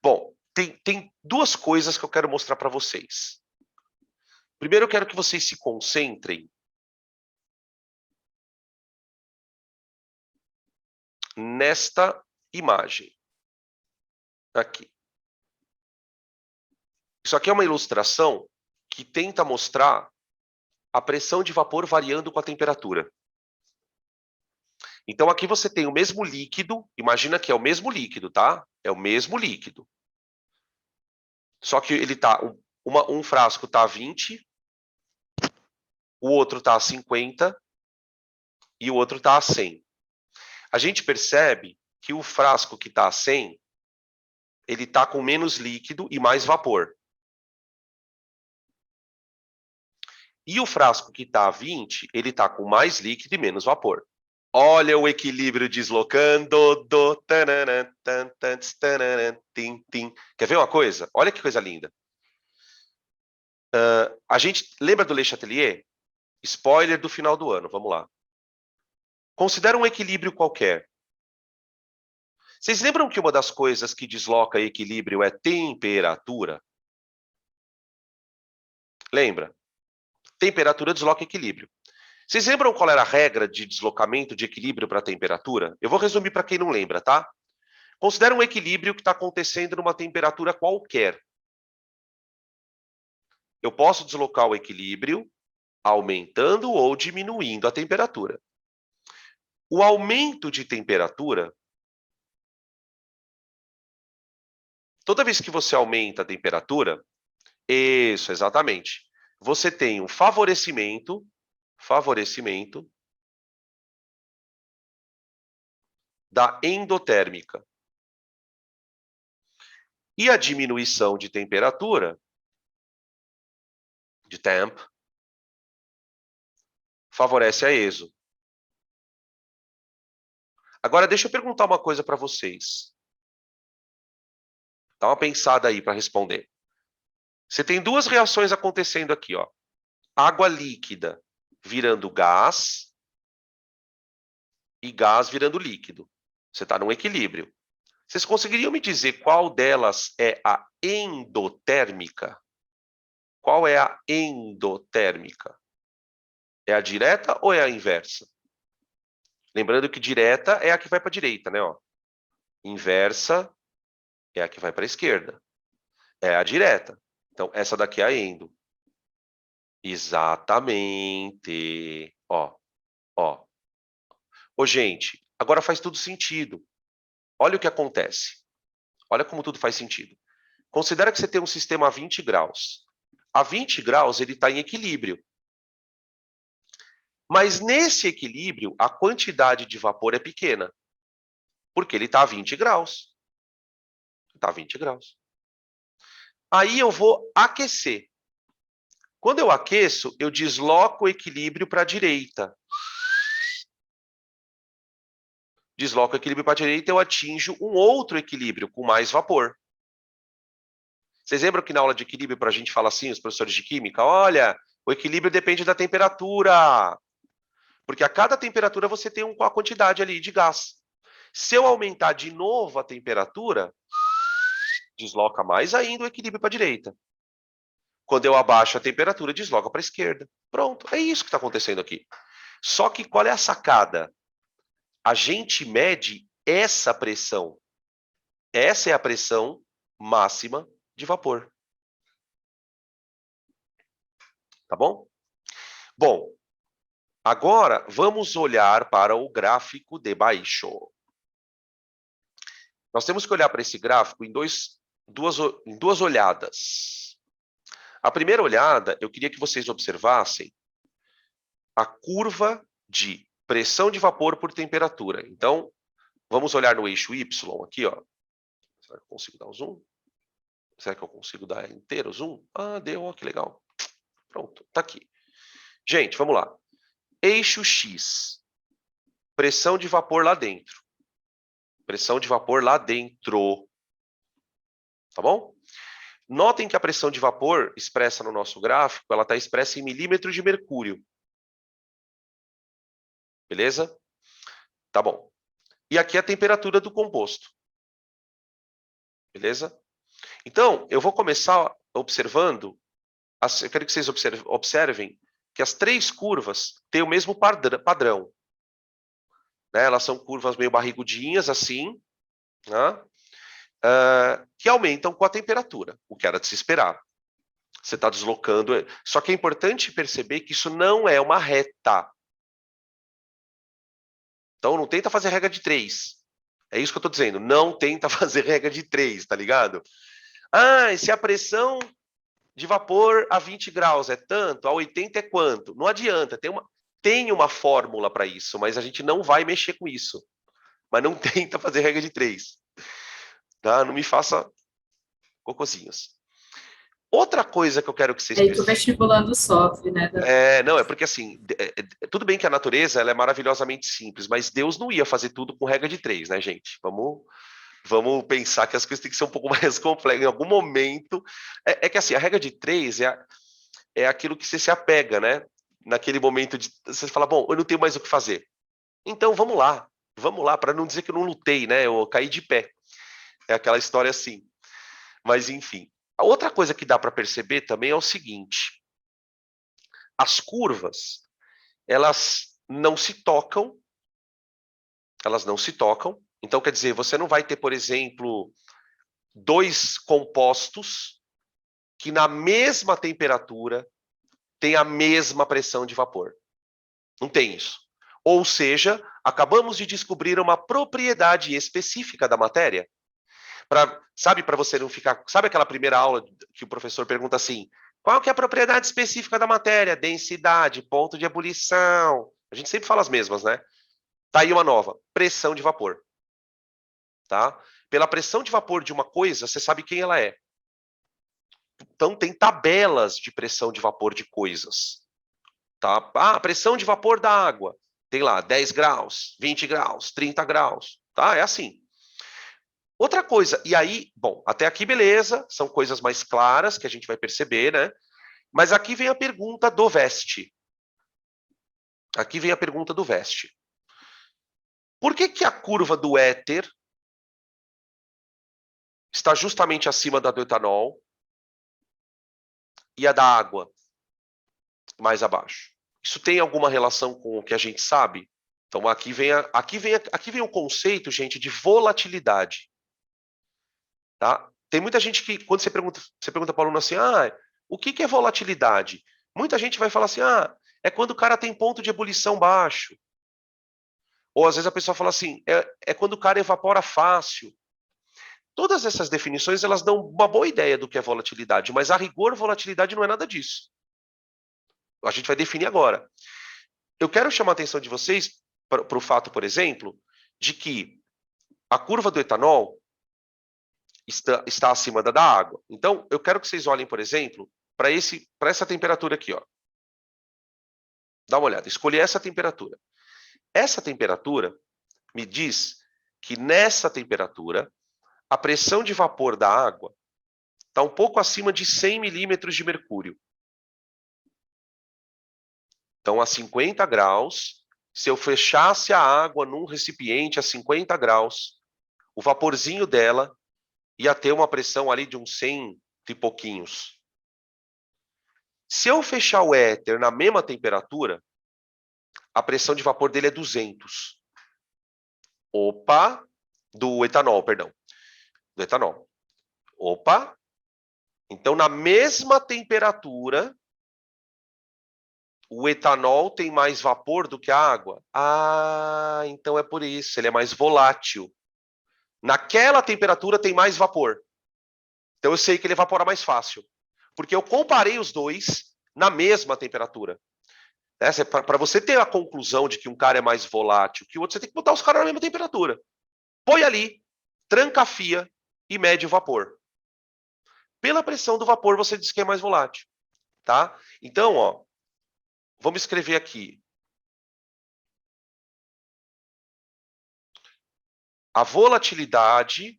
Bom, tem duas coisas que eu quero mostrar para vocês. Primeiro, eu quero que vocês se concentrem nesta imagem. Aqui. Isso aqui é uma ilustração que tenta mostrar a pressão de vapor variando com a temperatura. Então, aqui você tem o mesmo líquido, imagina que é o mesmo líquido, tá? É o mesmo líquido. Só que ele tá, um frasco está a 20, o outro está a 50 e o outro está a 100. A gente percebe que o frasco que está a 100, ele está com menos líquido e mais vapor. E o frasco que está a 20, ele está com mais líquido e menos vapor. Olha o equilíbrio deslocando. Tim, tim. Quer ver uma coisa? Olha que coisa linda. A gente lembra do Le Chatelier? Spoiler do final do ano, vamos lá. Considera um equilíbrio qualquer. Vocês lembram que uma das coisas que desloca equilíbrio é temperatura? Lembra? Temperatura desloca equilíbrio. Vocês lembram qual era a regra de deslocamento de equilíbrio para a temperatura? Eu vou resumir para quem não lembra, tá? Considera um equilíbrio que está acontecendo numa temperatura qualquer. Eu posso deslocar o equilíbrio aumentando ou diminuindo a temperatura. O aumento de temperatura, toda vez que você aumenta a temperatura, isso, exatamente, você tem um favorecimento da endotérmica. E a diminuição de temperatura, de temp, favorece a ESO. Agora, deixa eu perguntar uma coisa para vocês. Dá uma pensada aí para responder. Você tem duas reações acontecendo aqui, ó. Água líquida virando gás e gás virando líquido. Você está num equilíbrio. Vocês conseguiriam me dizer qual delas é a endotérmica? Qual é a endotérmica? É a direta ou é a inversa? Lembrando que direta é a que vai para a direita, né? Ó. Inversa é a que vai para a esquerda. É a direta. Então, essa daqui é a endo. Exatamente. Ó, ó. Ô, gente, agora faz tudo sentido. Olha o que acontece. Olha como tudo faz sentido. Considera que você tem um sistema a 20 graus. A 20 graus, ele está em equilíbrio. Mas nesse equilíbrio, a quantidade de vapor é pequena. Porque ele está a 20 graus. Está a 20 graus. Aí eu vou aquecer. Quando eu aqueço, eu desloco o equilíbrio para a direita. Desloco o equilíbrio para a direita, eu atinjo um outro equilíbrio com mais vapor. Vocês lembram que na aula de equilíbrio, para a gente fala assim, os professores de química, olha, o equilíbrio depende da temperatura. Porque a cada temperatura você tem uma quantidade ali de gás. Se eu aumentar de novo a temperatura, desloca mais ainda o equilíbrio para a direita. Quando eu abaixo a temperatura, desloca para a esquerda. Pronto, é isso que está acontecendo aqui. Só que qual é a sacada? A gente mede essa pressão. Essa é a pressão máxima de vapor. Tá bom? Bom, agora vamos olhar para o gráfico de baixo. Nós temos que olhar para esse gráfico em duas olhadas. A primeira olhada, eu queria que vocês observassem a curva de pressão de vapor por temperatura. Então, vamos olhar no eixo Y aqui, ó. Será que eu consigo dar o zoom? Será que eu consigo dar inteiro o zoom? Ah, deu, ó, que legal. Pronto, tá aqui. Gente, vamos lá. Eixo X. Pressão de vapor lá dentro. Pressão de vapor lá dentro. Tá bom? Notem que a pressão de vapor expressa no nosso gráfico, ela está expressa em milímetros de mercúrio. Beleza? Tá bom. E aqui é a temperatura do composto. Beleza? Então, eu vou começar observando, eu quero que vocês observem que as três curvas têm o mesmo padrão. Né? Elas são curvas meio barrigudinhas, assim, né? Que aumentam com a temperatura, o que era de se esperar. Você está deslocando. Só que é importante perceber que isso não é uma reta. Então, não tenta fazer regra de 3. É isso que eu estou dizendo. Não tenta fazer regra de 3, tá ligado? Ah, e se a pressão de vapor a 20 graus é tanto, a 80 é quanto? Não adianta. Tem uma fórmula para isso, mas a gente não vai mexer com isso. Mas não tenta fazer regra de 3. Tá? Não me faça cocôzinhos. Outra coisa que eu quero que vocês... É aí que o vestibulando sofre, né? Não, é porque assim, tudo bem que a natureza ela é maravilhosamente simples, mas Deus não ia fazer tudo com regra de 3, né, gente? Vamos pensar que as coisas têm que ser um pouco mais complexas. Em algum momento, é que assim, a regra de 3 é aquilo que você se apega, né? Naquele momento de você fala, bom, eu não tenho mais o que fazer. Então, vamos lá, para não dizer que eu não lutei, né? Eu caí de pé. É aquela história assim. Mas, enfim. A outra coisa que dá para perceber também é o seguinte. As curvas, elas não se tocam. Então, quer dizer, você não vai ter, por exemplo, dois compostos que na mesma temperatura têm a mesma pressão de vapor. Não tem isso. Ou seja, acabamos de descobrir uma propriedade específica da matéria. Sabe, para você não ficar... Sabe aquela primeira aula que o professor pergunta assim, qual que é a propriedade específica da matéria? Densidade, ponto de ebulição. A gente sempre fala as mesmas, né? Tá aí uma nova, pressão de vapor. Tá? pela pressão de vapor de uma coisa, você sabe quem ela é. Então, tem tabelas de pressão de vapor de coisas. Tá? Ah, pressão de vapor da água. Tem lá 10 graus, 20 graus, 30 graus. Tá? É assim. Outra coisa, e aí, bom, até aqui beleza, são coisas mais claras que a gente vai perceber, né? Mas aqui vem a pergunta do Vest. Aqui vem a pergunta do Vest. Por que a curva do éter está justamente acima da do etanol e a da água mais abaixo? Isso tem alguma relação com o que a gente sabe? Então, aqui vem o conceito, gente, de volatilidade. Tá? Tem muita gente que, quando você pergunta para o aluno assim, o que é volatilidade? Muita gente vai falar assim, é quando o cara tem ponto de ebulição baixo. Ou às vezes a pessoa fala assim, é quando o cara evapora fácil. Todas essas definições, elas dão uma boa ideia do que é volatilidade, mas a rigor, volatilidade não é nada disso. A gente vai definir agora. Eu quero chamar a atenção de vocês para o fato, por exemplo, de que a curva do etanol está acima da água. Então, eu quero que vocês olhem, por exemplo, para essa temperatura aqui. Ó. Dá uma olhada, escolhi essa temperatura. Essa temperatura me diz que nessa temperatura, a pressão de vapor da água está um pouco acima de 100 milímetros de mercúrio. Então, a 50 graus, se eu fechasse a água num recipiente a 50 graus, o vaporzinho dela ia ter uma pressão ali de uns 100 e pouquinhos. Se eu fechar o éter na mesma temperatura, a pressão de vapor dele é 200. Opa! Do etanol, perdão. Do etanol. Opa! Então, na mesma temperatura, o etanol tem mais vapor do que a água? Então é por isso, ele é mais volátil. Naquela temperatura tem mais vapor. Então eu sei que ele evapora mais fácil. Porque eu comparei os dois na mesma temperatura. Para você ter a conclusão de que um cara é mais volátil que o outro, você tem que botar os caras na mesma temperatura. Põe ali, trancafia e mede o vapor. Pela pressão do vapor, você diz que é mais volátil. Tá? Então, ó, vamos escrever aqui. A volatilidade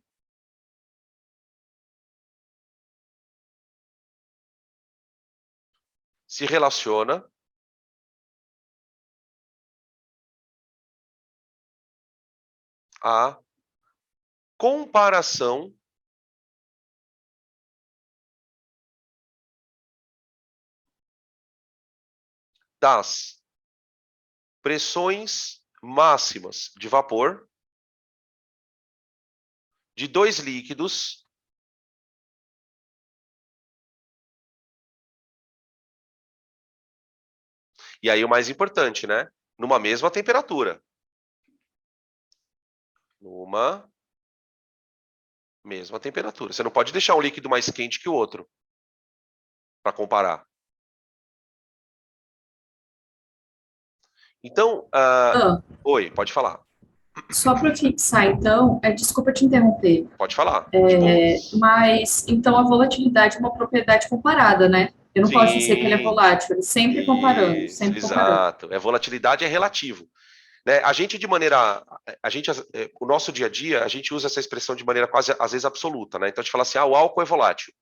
se relaciona à comparação das pressões máximas de vapor de dois líquidos e aí o mais importante, né? Numa mesma temperatura. Numa mesma temperatura. Você não pode deixar um líquido mais quente que o outro para comparar. Então, oi, pode falar. Só para fixar, então, desculpa te interromper, Pode falar. mas então a volatilidade é uma propriedade comparada, né? Eu não posso dizer que ele é Sim, volátil, ele sempre comparando, sempre comparando. exato. Volatilidade é relativo. Né? A gente, de maneira. O nosso dia a dia, a gente usa essa expressão de maneira quase, às vezes, absoluta. Né? Então, a gente fala assim: o álcool é volátil,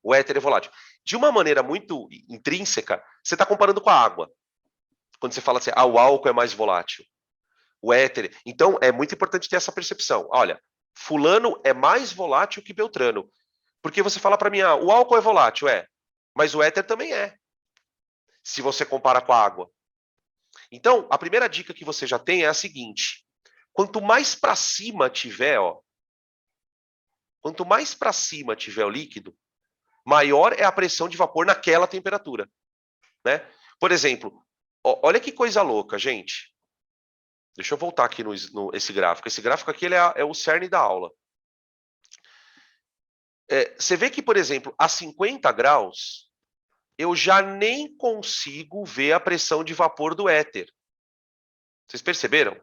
o éter é volátil. De uma maneira muito intrínseca, você está comparando com a água. Quando você fala assim, o álcool é mais volátil, o éter. Então, é muito importante ter essa percepção. Olha, fulano é mais volátil que Beltrano. Porque você fala para mim, o álcool é volátil, mas o éter também é. Se você compara com a água. Então, a primeira dica que você já tem é a seguinte: quanto mais para cima tiver, quanto mais para cima tiver o líquido, maior é a pressão de vapor naquela temperatura, né? Por exemplo, olha que coisa louca, gente. Deixa eu voltar aqui esse gráfico. Esse gráfico aqui ele é o cerne da aula. Você vê que, por exemplo, a 50 graus, eu já nem consigo ver a pressão de vapor do éter. Vocês perceberam?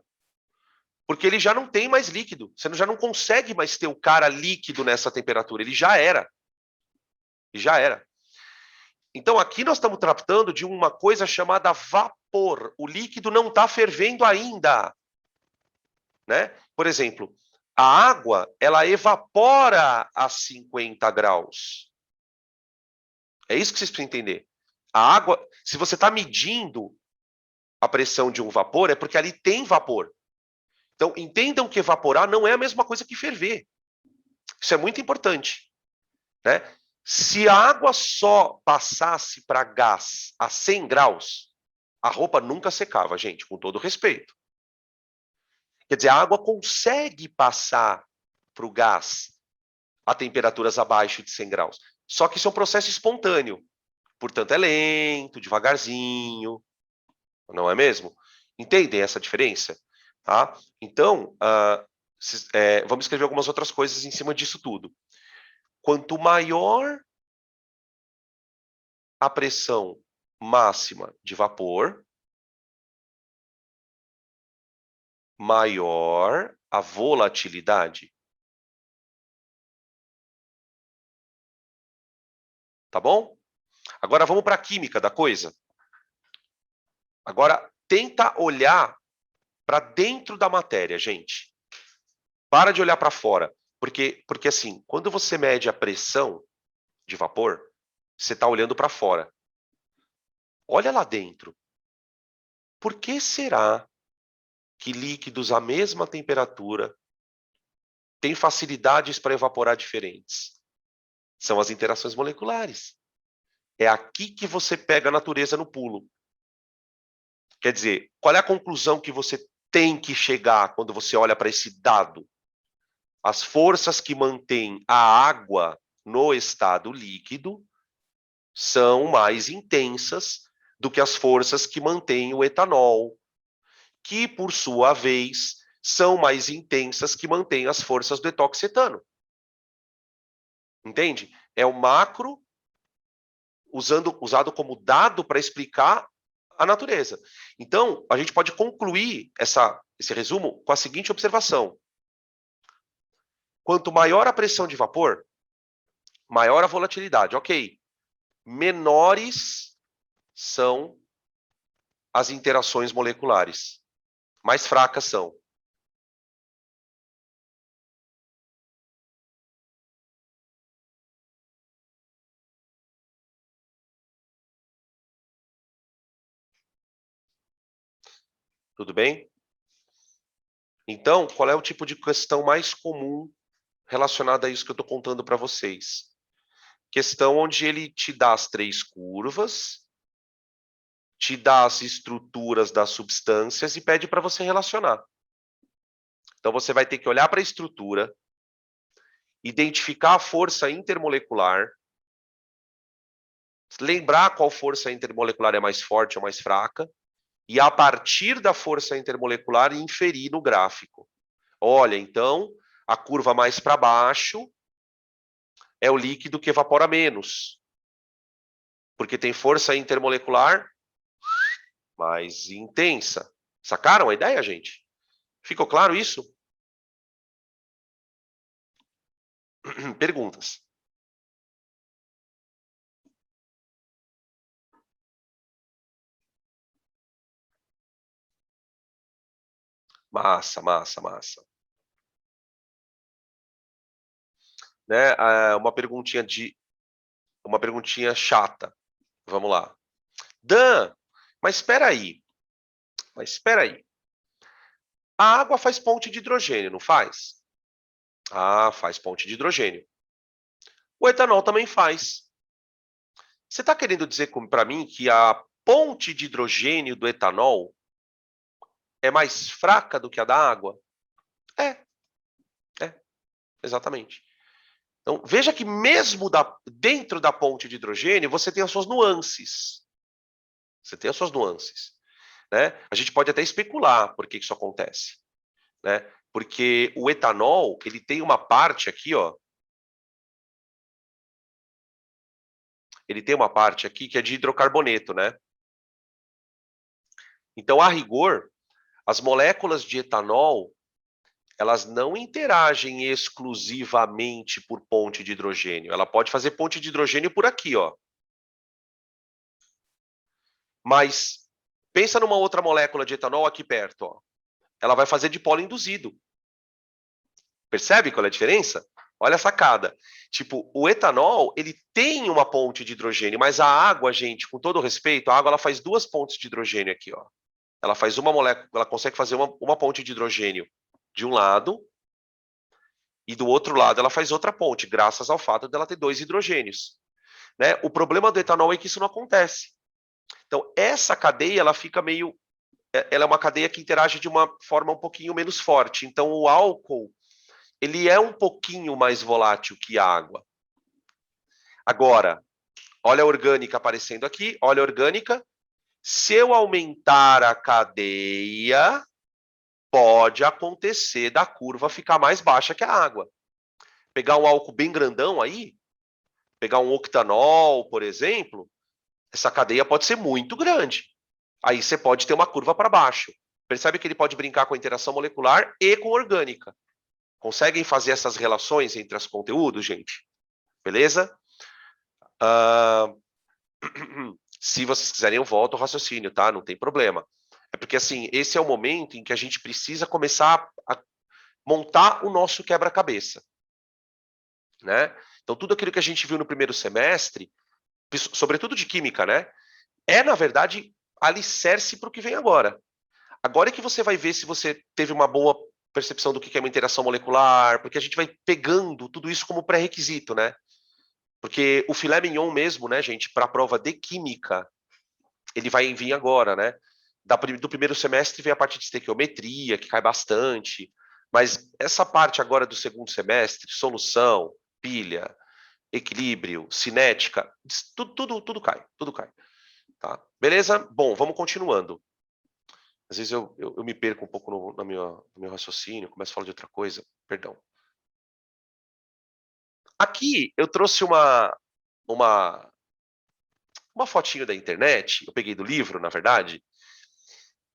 Porque ele já não tem mais líquido. Você já não consegue mais ter o cara líquido nessa temperatura. Ele já era. Ele já era. Então, aqui nós estamos tratando de uma coisa chamada vapor. O líquido não está fervendo ainda. Né? Por exemplo, a água, ela evapora a 50 graus. É isso que vocês precisam entender. A água, se você está medindo a pressão de um vapor, é porque ali tem vapor. Então, entendam que evaporar não é a mesma coisa que ferver. Isso é muito importante. Né? Se a água só passasse para gás a 100 graus, a roupa nunca secava, gente, com todo respeito. Quer dizer, a água consegue passar para o gás a temperaturas abaixo de 100 graus. Só que isso é um processo espontâneo. Portanto, é lento, devagarzinho. Não é mesmo? Entendem essa diferença? Tá? Então, vamos escrever algumas outras coisas em cima disso tudo. Quanto maior a pressão máxima de vapor, maior a volatilidade. Tá bom? Agora vamos para a química da coisa. Agora, tenta olhar para dentro da matéria, gente. Para de olhar para fora. Porque assim, quando você mede a pressão de vapor, você está olhando para fora. Olha lá dentro. Por que será que líquidos à mesma temperatura têm facilidades para evaporar diferentes? São as interações moleculares. É aqui que você pega a natureza no pulo. Quer dizer, qual é a conclusão que você tem que chegar quando você olha para esse dado? As forças que mantêm a água no estado líquido são mais intensas do que as forças que mantêm o etanol, que, por sua vez, são mais intensas que mantêm as forças do etoxetano. Entende? É o macro usado como dado para explicar a natureza. Então, a gente pode concluir esse resumo com a seguinte observação. Quanto maior a pressão de vapor, maior a volatilidade. Ok. Menores são as interações moleculares. Mais fracas são. Tudo bem? Então, qual é o tipo de questão mais comum relacionada a isso que eu estou contando para vocês? Questão onde ele te dá as 3 curvas, te dá as estruturas das substâncias e pede para você relacionar. Então, você vai ter que olhar para a estrutura, identificar a força intermolecular, lembrar qual força intermolecular é mais forte ou mais fraca, e a partir da força intermolecular inferir no gráfico. Olha, então, a curva mais para baixo é o líquido que evapora menos, porque tem força intermolecular mais intensa. Sacaram a ideia, gente? Ficou claro isso? Perguntas? Massa, massa, massa. Né? Uma perguntinha chata. Vamos lá. Dan, mas espera aí. A água faz ponte de hidrogênio, não faz? Ah, faz ponte de hidrogênio. O etanol também faz. Você está querendo dizer para mim que a ponte de hidrogênio do etanol é mais fraca do que a da água? É, exatamente. Então, veja que mesmo dentro da ponte de hidrogênio, você tem as suas nuances. Você tem as suas nuances. Né? A gente pode até especular por que isso acontece. Né? Porque o etanol, ele tem uma parte aqui, ó. Ele tem uma parte aqui que é de hidrocarboneto, né? Então, a rigor, as moléculas de etanol elas não interagem exclusivamente por ponte de hidrogênio. Ela pode fazer ponte de hidrogênio por aqui, ó. Mas pensa numa outra molécula de etanol aqui perto, ó. Ela vai fazer dipolo induzido. Percebe qual é a diferença? Olha a sacada. Tipo, o etanol, ele tem uma ponte de hidrogênio, mas a água, gente, com todo respeito, a água ela faz duas pontes de hidrogênio aqui, ó. Ela faz uma molécula, ela consegue fazer uma ponte de hidrogênio de um lado, e do outro lado ela faz outra ponte, graças ao fato dela ter dois hidrogênios. Né? O problema do etanol é que isso não acontece. Então, essa cadeia, ela fica meio... Ela é uma cadeia que interage de uma forma um pouquinho menos forte. Então, o álcool, ele é um pouquinho mais volátil que a água. Agora, olha a orgânica aparecendo aqui, olha a orgânica. Se eu aumentar a cadeia, pode acontecer da curva ficar mais baixa que a água. Pegar um álcool bem grandão aí, pegar um octanol, por exemplo, essa cadeia pode ser muito grande. Aí você pode ter uma curva para baixo. Percebe que ele pode brincar com a interação molecular e com orgânica. Conseguem fazer essas relações entre os conteúdos, gente? Beleza? Se vocês quiserem, eu volto ao raciocínio, tá? Não tem problema. É porque, assim, esse é o momento em que a gente precisa começar a montar o nosso quebra-cabeça, né? Então, tudo aquilo que a gente viu no primeiro semestre, sobretudo de química, né? É, na verdade, alicerce para o que vem agora. Agora é que você vai ver se você teve uma boa percepção do que é uma interação molecular, porque a gente vai pegando tudo isso como pré-requisito, né? Porque o filé mignon mesmo, né, gente, para a prova de química, ele vai vir agora, né? Do primeiro semestre vem a parte de estequiometria, que cai bastante, mas essa parte agora do segundo semestre, solução, pilha, equilíbrio, cinética, tudo cai, tudo cai. Tá? Beleza? Bom, vamos continuando. Às vezes eu me perco um pouco no meu raciocínio, começo a falar de outra coisa, perdão. Aqui eu trouxe uma fotinho da internet, eu peguei do livro, na verdade,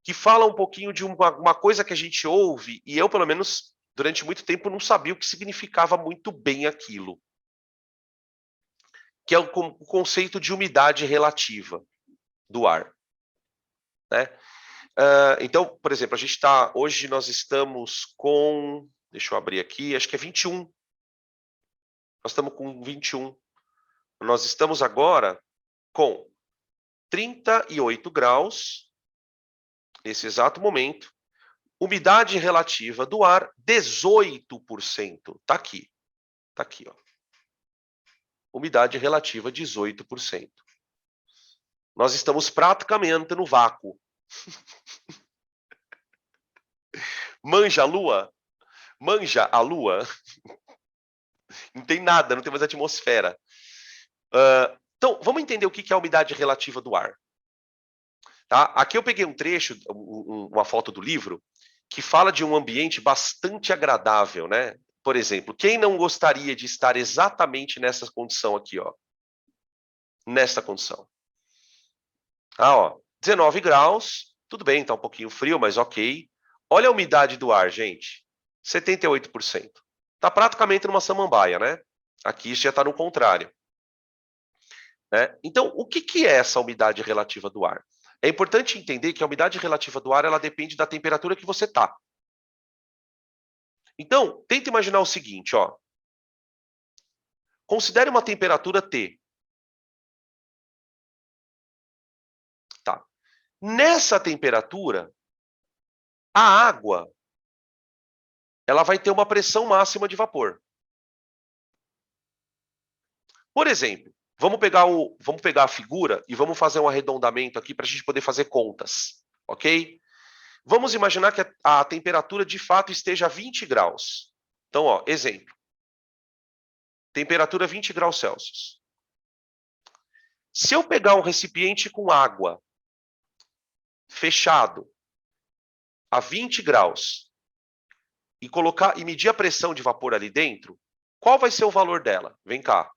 que fala um pouquinho de uma coisa que a gente ouve, e eu, pelo menos, durante muito tempo, não sabia o que significava muito bem aquilo. Que é o conceito de umidade relativa do ar. Né? Então, por exemplo, hoje nós estamos com, deixa eu abrir aqui, acho que é 21. Nós estamos com 21. Nós estamos agora com 38 graus, nesse exato momento, umidade relativa do ar, 18%. Está aqui. Está aqui, ó. Umidade relativa, 18%. Nós estamos praticamente no vácuo. Manja a Lua? Manja a Lua? Não tem nada, não tem mais atmosfera. Então, vamos entender o que é a umidade relativa do ar. Tá? Aqui eu peguei um trecho, uma foto do livro, que fala de um ambiente bastante agradável, né? Por exemplo, quem não gostaria de estar exatamente nessa condição aqui, ó? Nessa condição. Ó, 19 graus, tudo bem, tá um pouquinho frio, mas ok. Olha a umidade do ar, gente, 78%. Tá praticamente numa samambaia, né? Aqui já está no contrário. Né? Então, o que é essa umidade relativa do ar? É importante entender que a umidade relativa do ar ela depende da temperatura que você está. Então, tenta imaginar o seguinte, ó. Considere uma temperatura T. Tá. Nessa temperatura, a água ela vai ter uma pressão máxima de vapor. Por exemplo, vamos pegar a figura e vamos fazer um arredondamento aqui para a gente poder fazer contas, ok? Vamos imaginar que a temperatura de fato esteja a 20 graus. Então, ó, exemplo. Temperatura 20 graus Celsius. Se eu pegar um recipiente com água fechado a 20 graus e medir a pressão de vapor ali dentro, qual vai ser o valor dela? Vem cá.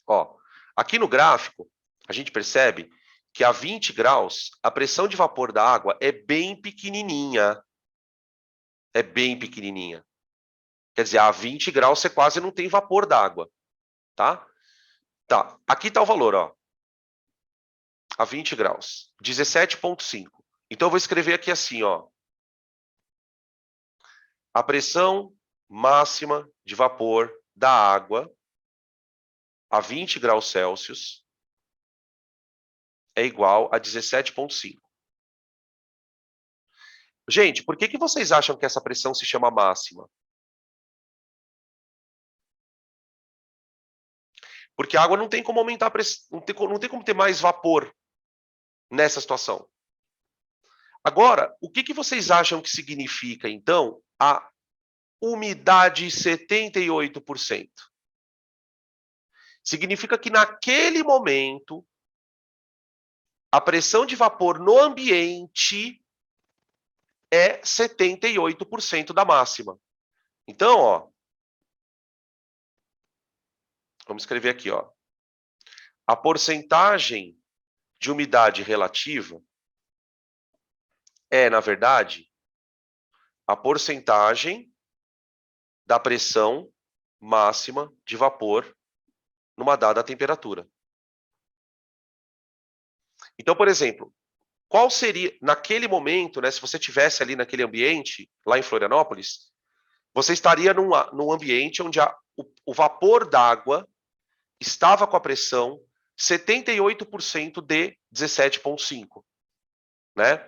Ó, aqui no gráfico, a gente percebe que a 20 graus, a pressão de vapor da água é bem pequenininha. É bem pequenininha. Quer dizer, a 20 graus você quase não tem vapor d'água, tá? Tá, aqui está o valor, ó. A 20 graus, 17,5. Então, eu vou escrever aqui assim, ó. A pressão máxima de vapor da água a 20 graus Celsius é igual a 17,5. Gente, por que vocês acham que essa pressão se chama máxima? Porque a água não tem como aumentar a pressão, não tem como ter mais vapor nessa situação. Agora, o que vocês acham que significa, então, a umidade 78%? Significa que naquele momento, a pressão de vapor no ambiente é 78% da máxima. Então, ó, vamos escrever aqui, ó. A porcentagem de umidade relativa é, na verdade, a porcentagem da pressão máxima de vapor numa dada temperatura. Então, por exemplo, qual seria, naquele momento, né, se você estivesse ali naquele ambiente, lá em Florianópolis, você estaria num ambiente onde o vapor d'água estava com a pressão 78% de 17,5, né?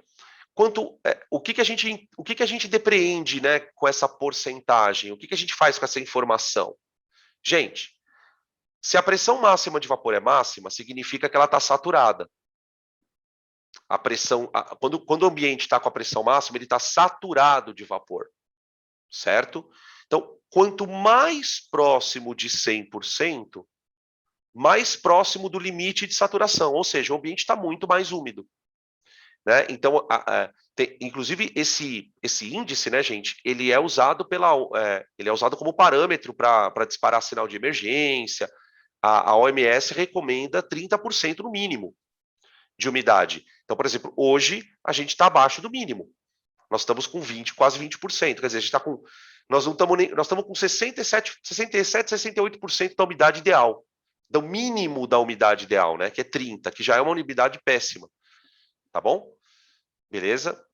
O que a gente depreende, né, com essa porcentagem? O que a gente faz com essa informação? Gente, se a pressão máxima de vapor é máxima, significa que ela está saturada. A pressão, quando o ambiente está com a pressão máxima, ele está saturado de vapor, certo? Então, quanto mais próximo de 100%, mais próximo do limite de saturação, ou seja, o ambiente está muito mais úmido, né? Então, inclusive esse índice, né, gente, ele é usado ele é usado como parâmetro para disparar sinal de emergência. A OMS recomenda 30% no mínimo de umidade. Então, por exemplo, hoje a gente está abaixo do mínimo. Nós estamos com 20, quase 20%. Quer dizer, a gente está com. Nós estamos com 67, 68% da umidade ideal. Do mínimo da umidade ideal, né? Que é 30, que já é uma umidade péssima. Tá bom? Beleza?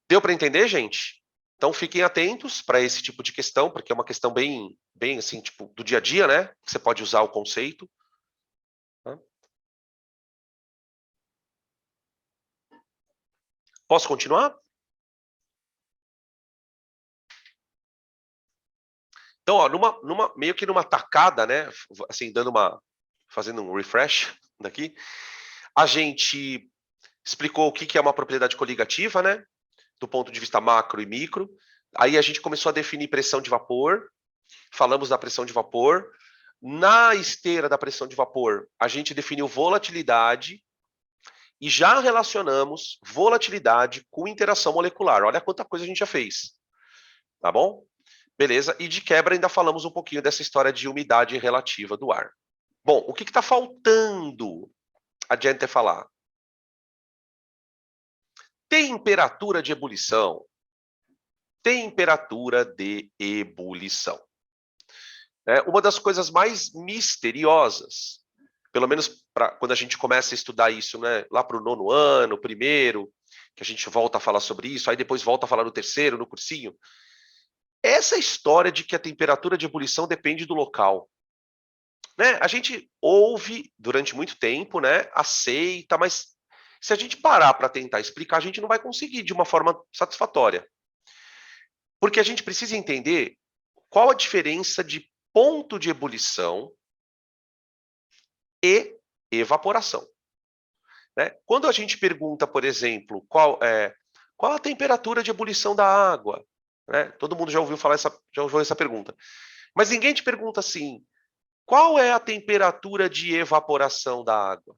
Deu para entender, gente? Então fiquem atentos para esse tipo de questão, porque é uma questão bem assim, tipo, do dia a dia, né? Você pode usar o conceito. Tá? Posso continuar? Então, ó, meio que numa tacada, né? Assim, fazendo um refresh daqui, a gente explicou o que é uma propriedade coligativa, né? Do ponto de vista macro e micro. Aí a gente começou a definir pressão de vapor, falamos da pressão de vapor. Na esteira da pressão de vapor, a gente definiu volatilidade e já relacionamos volatilidade com interação molecular. Olha quanta coisa a gente já fez. Tá bom? Beleza? E de quebra ainda falamos um pouquinho dessa história de umidade relativa do ar. Bom, o que está faltando a gente falar? Temperatura de ebulição. Temperatura de ebulição. Uma das coisas mais misteriosas, pelo menos quando a gente começa a estudar isso, né, lá para o 9º ano, primeiro, que a gente volta a falar sobre isso, aí depois volta a falar no 3º, no cursinho, essa história de que a temperatura de ebulição depende do local. Né? A gente ouve durante muito tempo, né, aceita, mas se a gente parar para tentar explicar, a gente não vai conseguir de uma forma satisfatória. Porque a gente precisa entender qual a diferença de ponto de ebulição e evaporação. Né? Quando a gente pergunta, por exemplo, qual a temperatura de ebulição da água? Né? Todo mundo já ouviu essa pergunta. Mas ninguém te pergunta assim, qual é a temperatura de evaporação da água?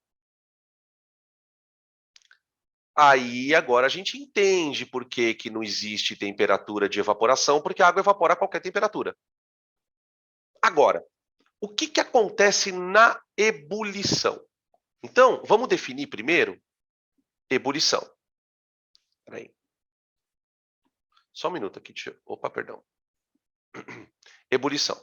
Aí agora a gente entende por que não existe temperatura de evaporação, porque a água evapora a qualquer temperatura. Agora, o que acontece na ebulição? Então, vamos definir primeiro ebulição. Peraí. Só um minuto aqui. Opa, perdão. Ebulição.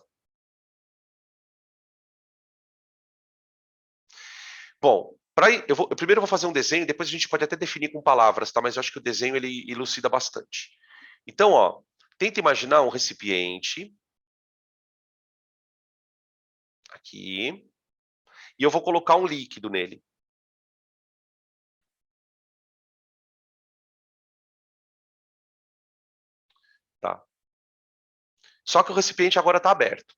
Bom, eu primeiro vou fazer um desenho, depois a gente pode até definir com palavras, tá? Mas eu acho que o desenho ele elucida bastante. Então, ó, tenta imaginar um recipiente aqui, e eu vou colocar um líquido nele. Tá? Só que o recipiente agora está aberto.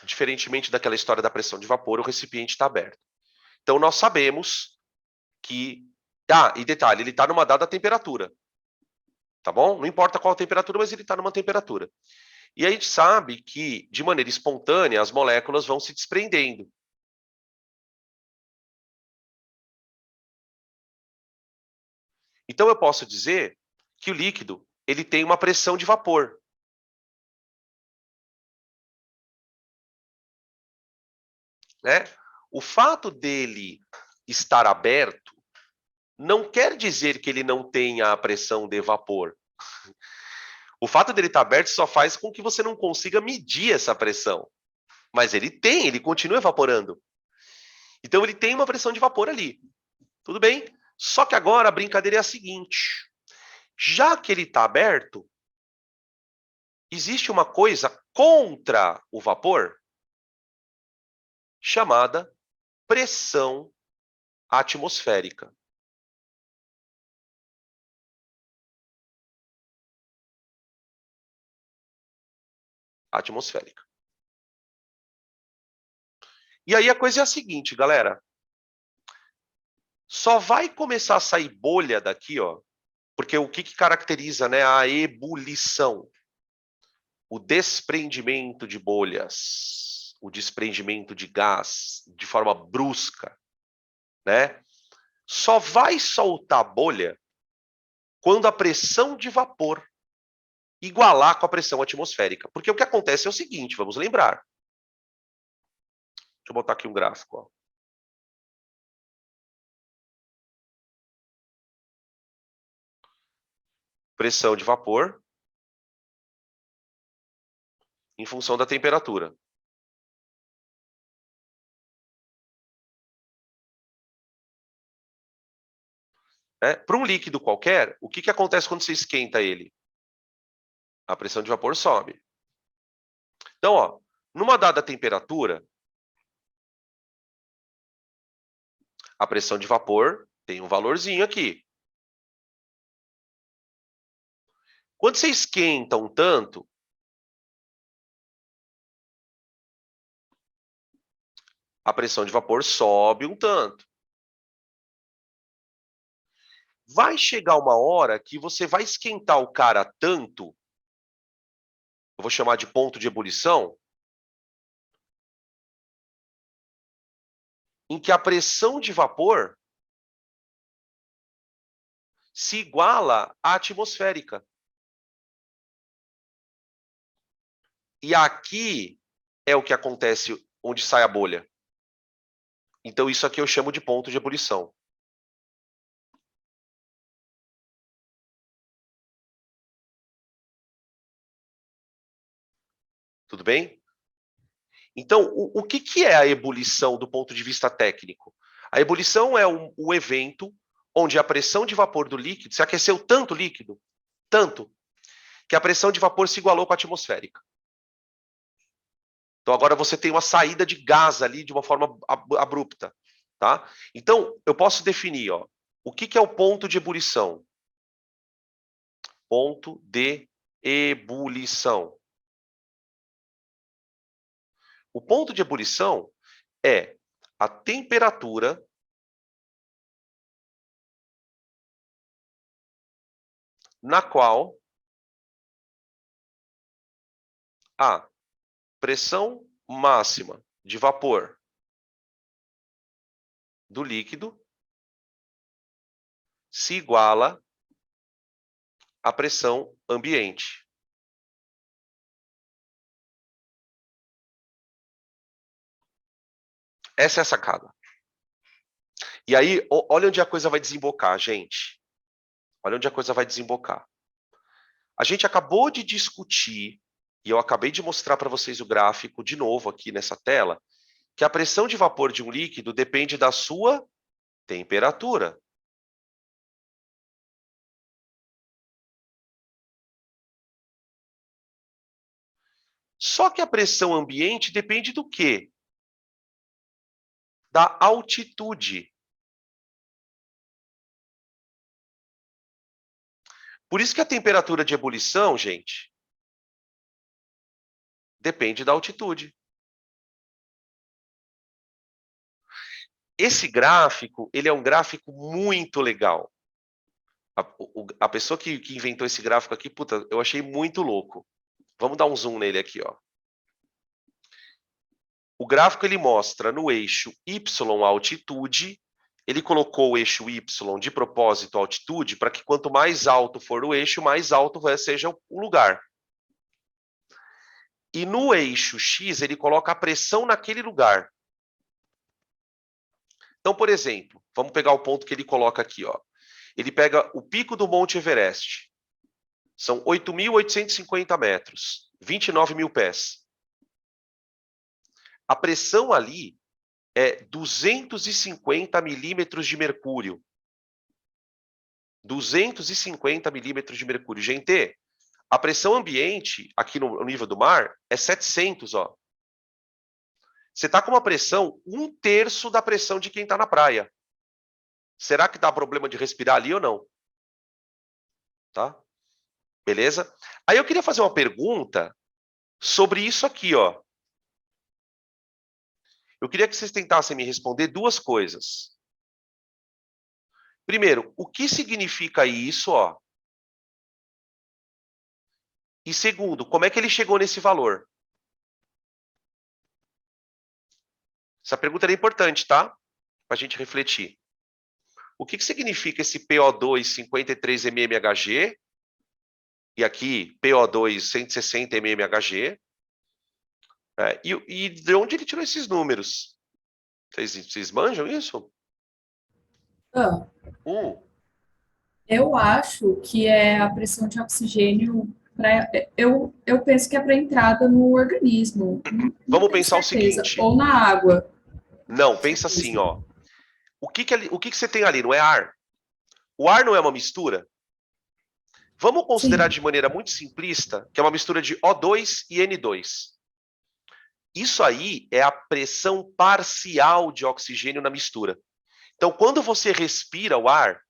Diferentemente daquela história da pressão de vapor, o recipiente está aberto. Então, nós sabemos que... Ah, e detalhe, ele está numa dada temperatura. Tá bom? Não importa qual a temperatura, mas ele está numa temperatura. E a gente sabe que, de maneira espontânea, as moléculas vão se desprendendo. Então, eu posso dizer que o líquido ele tem uma pressão de vapor. Né? O fato dele estar aberto não quer dizer que ele não tenha a pressão de vapor. O fato dele estar aberto só faz com que você não consiga medir essa pressão. Mas ele continua evaporando. Então ele tem uma pressão de vapor ali. Tudo bem? Só que agora a brincadeira é a seguinte. Já que ele está aberto, existe uma coisa contra o vapor chamada pressão atmosférica. Atmosférica. E aí a coisa é a seguinte, galera. Só vai começar a sair bolha daqui, ó, porque o que caracteriza, né, a ebulição? O desprendimento de bolhas, o desprendimento de gás de forma brusca, né? Só vai soltar bolha quando a pressão de vapor igualar com a pressão atmosférica. Porque o que acontece é o seguinte, vamos lembrar. Deixa eu botar aqui um gráfico, ó. Pressão de vapor em função da temperatura. Para um líquido qualquer, o que acontece quando você esquenta ele? A pressão de vapor sobe. Então, ó, numa dada temperatura, a pressão de vapor tem um valorzinho aqui. Quando você esquenta um tanto, a pressão de vapor sobe um tanto. Vai chegar uma hora que você vai esquentar o cara tanto, eu vou chamar de ponto de ebulição, em que a pressão de vapor se iguala à atmosférica. E aqui é o que acontece onde sai a bolha. Então, isso aqui eu chamo de ponto de ebulição. Tudo bem? Então, o que é a ebulição do ponto de vista técnico? A ebulição é um evento onde a pressão de vapor do líquido se aqueceu tanto o líquido, tanto, que a pressão de vapor se igualou com a atmosférica. Então, agora você tem uma saída de gás ali de uma forma abrupta. Tá? Então, eu posso definir, ó, o que é o ponto de ebulição? Ponto de ebulição. O ponto de ebulição é a temperatura na qual a pressão máxima de vapor do líquido se iguala à pressão ambiente. Essa é a sacada. E aí, olha onde a coisa vai desembocar, gente. Olha onde a coisa vai desembocar. A gente acabou de discutir, e eu acabei de mostrar para vocês o gráfico de novo aqui nessa tela, que a pressão de vapor de um líquido depende da sua temperatura. Só que a pressão ambiente depende do quê? Da altitude. Por isso que a temperatura de ebulição, gente, depende da altitude. Esse gráfico, ele é um gráfico muito legal. A pessoa que inventou esse gráfico aqui, puta, eu achei muito louco. Vamos dar um zoom nele aqui, ó. O gráfico ele mostra no eixo Y a altitude, ele colocou o eixo Y de propósito altitude, para que quanto mais alto for o eixo, mais alto seja o lugar. E no eixo X, ele coloca a pressão naquele lugar. Então, por exemplo, vamos pegar o ponto que ele coloca aqui, ó. Ele pega o pico do Monte Everest. São 8.850 metros, 29 mil pés. A pressão ali é 250 milímetros de mercúrio. 250 milímetros de mercúrio. Gente, a pressão ambiente, aqui no nível do mar, é 700, ó. Você está com uma pressão 1/3 da pressão de quem está na praia. Será que dá problema de respirar ali ou não? Tá? Beleza? Aí eu queria fazer uma pergunta sobre isso aqui, ó. Eu queria que vocês tentassem me responder duas coisas. Primeiro, o que significa isso, ó? E segundo, como é que ele chegou nesse valor? Essa pergunta é importante, tá? Para a gente refletir. O que significa esse PO2 53 mmHg? E aqui, PO2 160 mmHg? E de onde ele tirou esses números? Vocês manjam isso? Ah, eu acho que é a pressão de oxigênio. Eu penso que é para entrada no organismo. Não Vamos tenho pensar o certeza. seguinte. Ou na água. Não, pensa assim, ó. O que você tem ali? Não é ar? O ar não é uma mistura? Vamos considerar Sim, de maneira muito simplista que é uma mistura de O2 e N2. Isso aí é a pressão parcial de oxigênio na mistura. Então, quando você respira o ar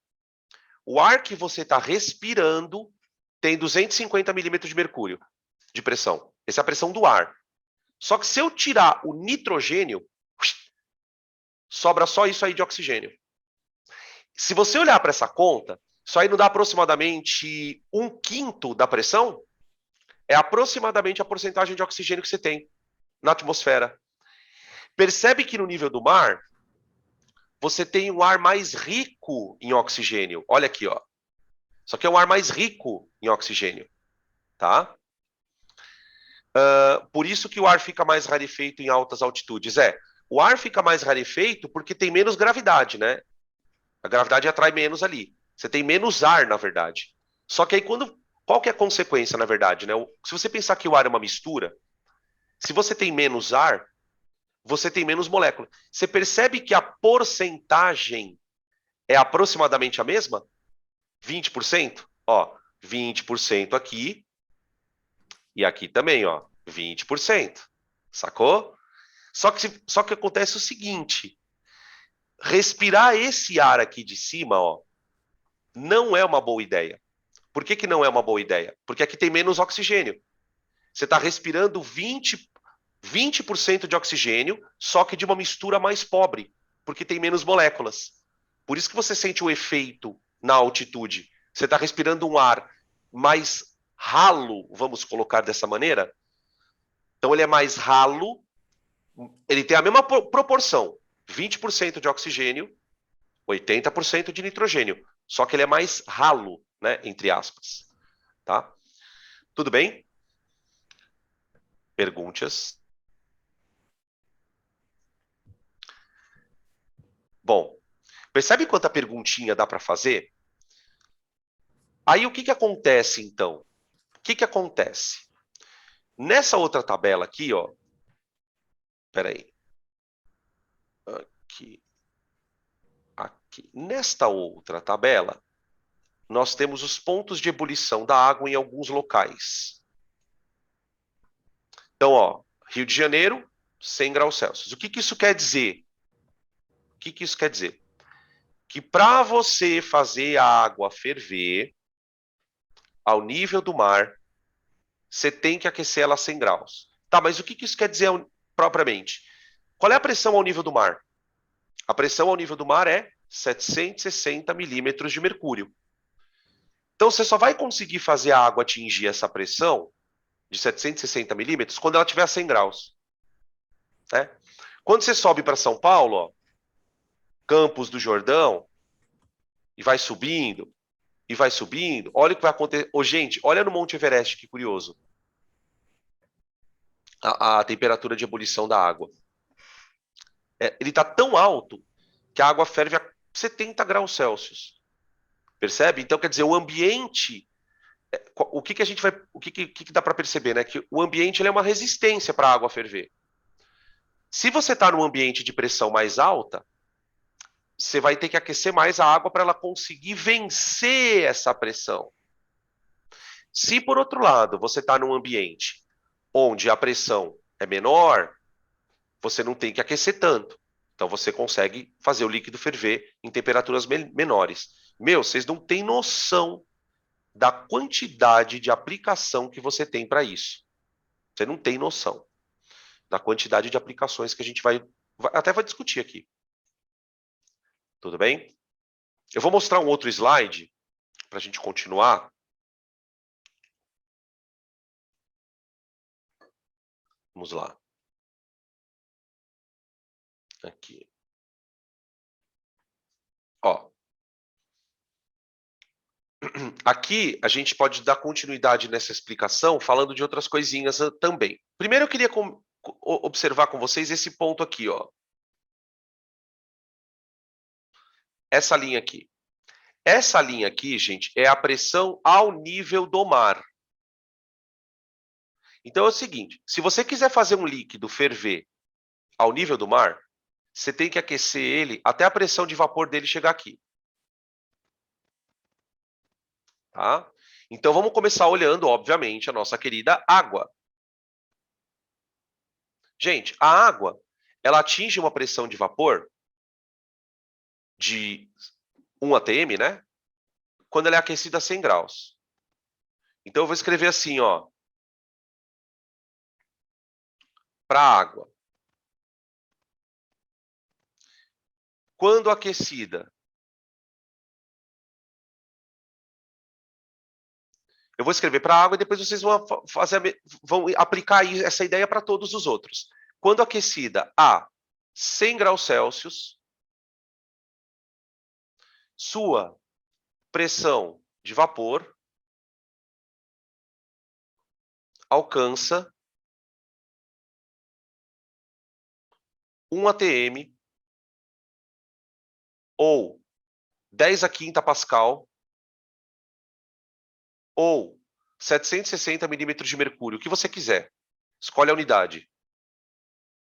que você está respirando tem 250 milímetros de mercúrio de pressão. Essa é a pressão do ar. Só que se eu tirar o nitrogênio, sobra só isso aí de oxigênio. Se você olhar para essa conta, isso aí não dá aproximadamente 1/5 da pressão? É aproximadamente a porcentagem de oxigênio que você tem na atmosfera. Percebe que no nível do mar, você tem um ar mais rico em oxigênio. Olha aqui, ó. Isso aqui é um ar mais rico em oxigênio, tá? Por isso que o ar fica mais rarefeito em altas altitudes. O ar fica mais rarefeito porque tem menos gravidade, né? A gravidade atrai menos ali. Você tem menos ar, na verdade. Só que aí qual que é a consequência, na verdade, né? Se você pensar que o ar é uma mistura, se você tem menos ar, você tem menos molécula. Você percebe que a porcentagem é aproximadamente a mesma? 20%? Ó, 20% aqui e aqui também, ó, 20%. Sacou? Só que acontece o seguinte, respirar esse ar aqui de cima, ó, não é uma boa ideia. Por que não é uma boa ideia? Porque aqui tem menos oxigênio. Você está respirando 20% de oxigênio, só que de uma mistura mais pobre, porque tem menos moléculas. Por isso que você sente o efeito na altitude. Você está respirando um ar mais ralo, vamos colocar dessa maneira. Então ele é mais ralo, ele tem a mesma proporção, 20% de oxigênio, 80% de nitrogênio, só que ele é mais ralo, né, entre aspas. Tá? Tudo bem? Perguntas? Bom, percebe quanta perguntinha dá para fazer? Aí o que acontece então? que acontece? Nessa outra tabela aqui, ó, peraí, aqui, aqui, nesta outra tabela, nós temos os pontos de ebulição da água em alguns locais. Então, ó, Rio de Janeiro, 100 graus Celsius. O que isso quer dizer? O que isso quer dizer? Que para você fazer a água ferver ao nível do mar, você tem que aquecer ela a 100 graus. Tá, mas o que isso quer dizer propriamente? Qual é a pressão ao nível do mar? A pressão ao nível do mar é 760 milímetros de mercúrio. Então, você só vai conseguir fazer a água atingir essa pressão de 760 milímetros quando ela estiver a 100 graus. Né? Quando você sobe para São Paulo, ó, Campos do Jordão, e vai subindo, olha o que vai acontecer. Ô, gente, olha no Monte Everest, que curioso. A temperatura de ebulição da água. Ele está tão alto que a água ferve a 70 graus Celsius. Percebe? Então, quer dizer, o ambiente... O que a gente vai... O que dá para perceber, né? Que o ambiente ele é uma resistência para a água ferver. Se você está num ambiente de pressão mais alta, você vai ter que aquecer mais a água para ela conseguir vencer essa pressão. Se, por outro lado, você está num ambiente onde a pressão é menor, você não tem que aquecer tanto. Então, você consegue fazer o líquido ferver em temperaturas menores. Meu, vocês não têm noção da quantidade de aplicação que você tem para isso. Você não tem noção da quantidade de aplicações que a gente até vai discutir aqui. Tudo bem? Eu vou mostrar um outro slide para a gente continuar. Vamos lá. Aqui. Ó. Aqui a gente pode dar continuidade nessa explicação falando de outras coisinhas também. Primeiro eu queria observar com vocês esse ponto aqui, ó. Essa linha aqui. Essa linha aqui, gente, é a pressão ao nível do mar. Então é o seguinte, se você quiser fazer um líquido ferver ao nível do mar, você tem que aquecer ele até a pressão de vapor dele chegar aqui. Tá? Então vamos começar olhando, obviamente, a nossa querida água. Gente, a água, ela atinge uma pressão de vapor de 1 atm, né? Quando ela é aquecida a 100 graus. Então eu vou escrever assim, ó. Para a água. Quando aquecida, eu vou escrever para a água e depois vocês vão aplicar essa ideia para todos os outros. Quando aquecida a 100 graus Celsius, sua pressão de vapor alcança 1 atm ou 10 a quinta pascal ou 760 milímetros de mercúrio, o que você quiser. Escolhe a unidade.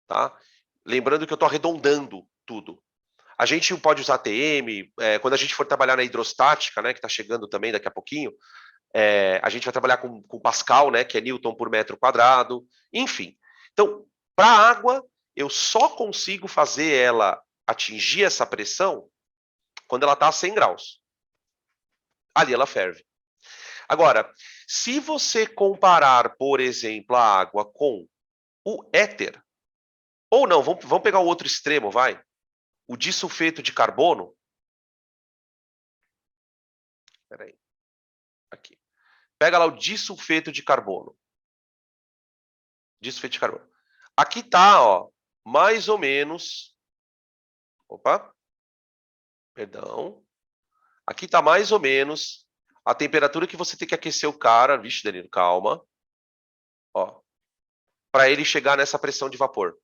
Tá? Lembrando que eu estou arredondando tudo. A gente pode usar ATM, quando a gente for trabalhar na hidrostática, né, que está chegando também daqui a pouquinho, a gente vai trabalhar com Pascal, né, que é Newton por metro quadrado, enfim. Então, para a água, eu só consigo fazer ela atingir essa pressão quando ela está a 100 graus. Ali ela ferve. Agora, se você comparar, por exemplo, a água com o éter, ou não, vamos pegar o outro extremo, vai. O disulfeto de carbono. Espera aí. Aqui. Pega lá o disulfeto de carbono. Disulfeto de carbono. Aqui tá, ó, mais ou menos... Opa. Perdão. Aqui tá mais ou menos a temperatura que você tem que aquecer o cara. Vixe, Danilo, calma. Ó. Para ele chegar nessa pressão de vapor.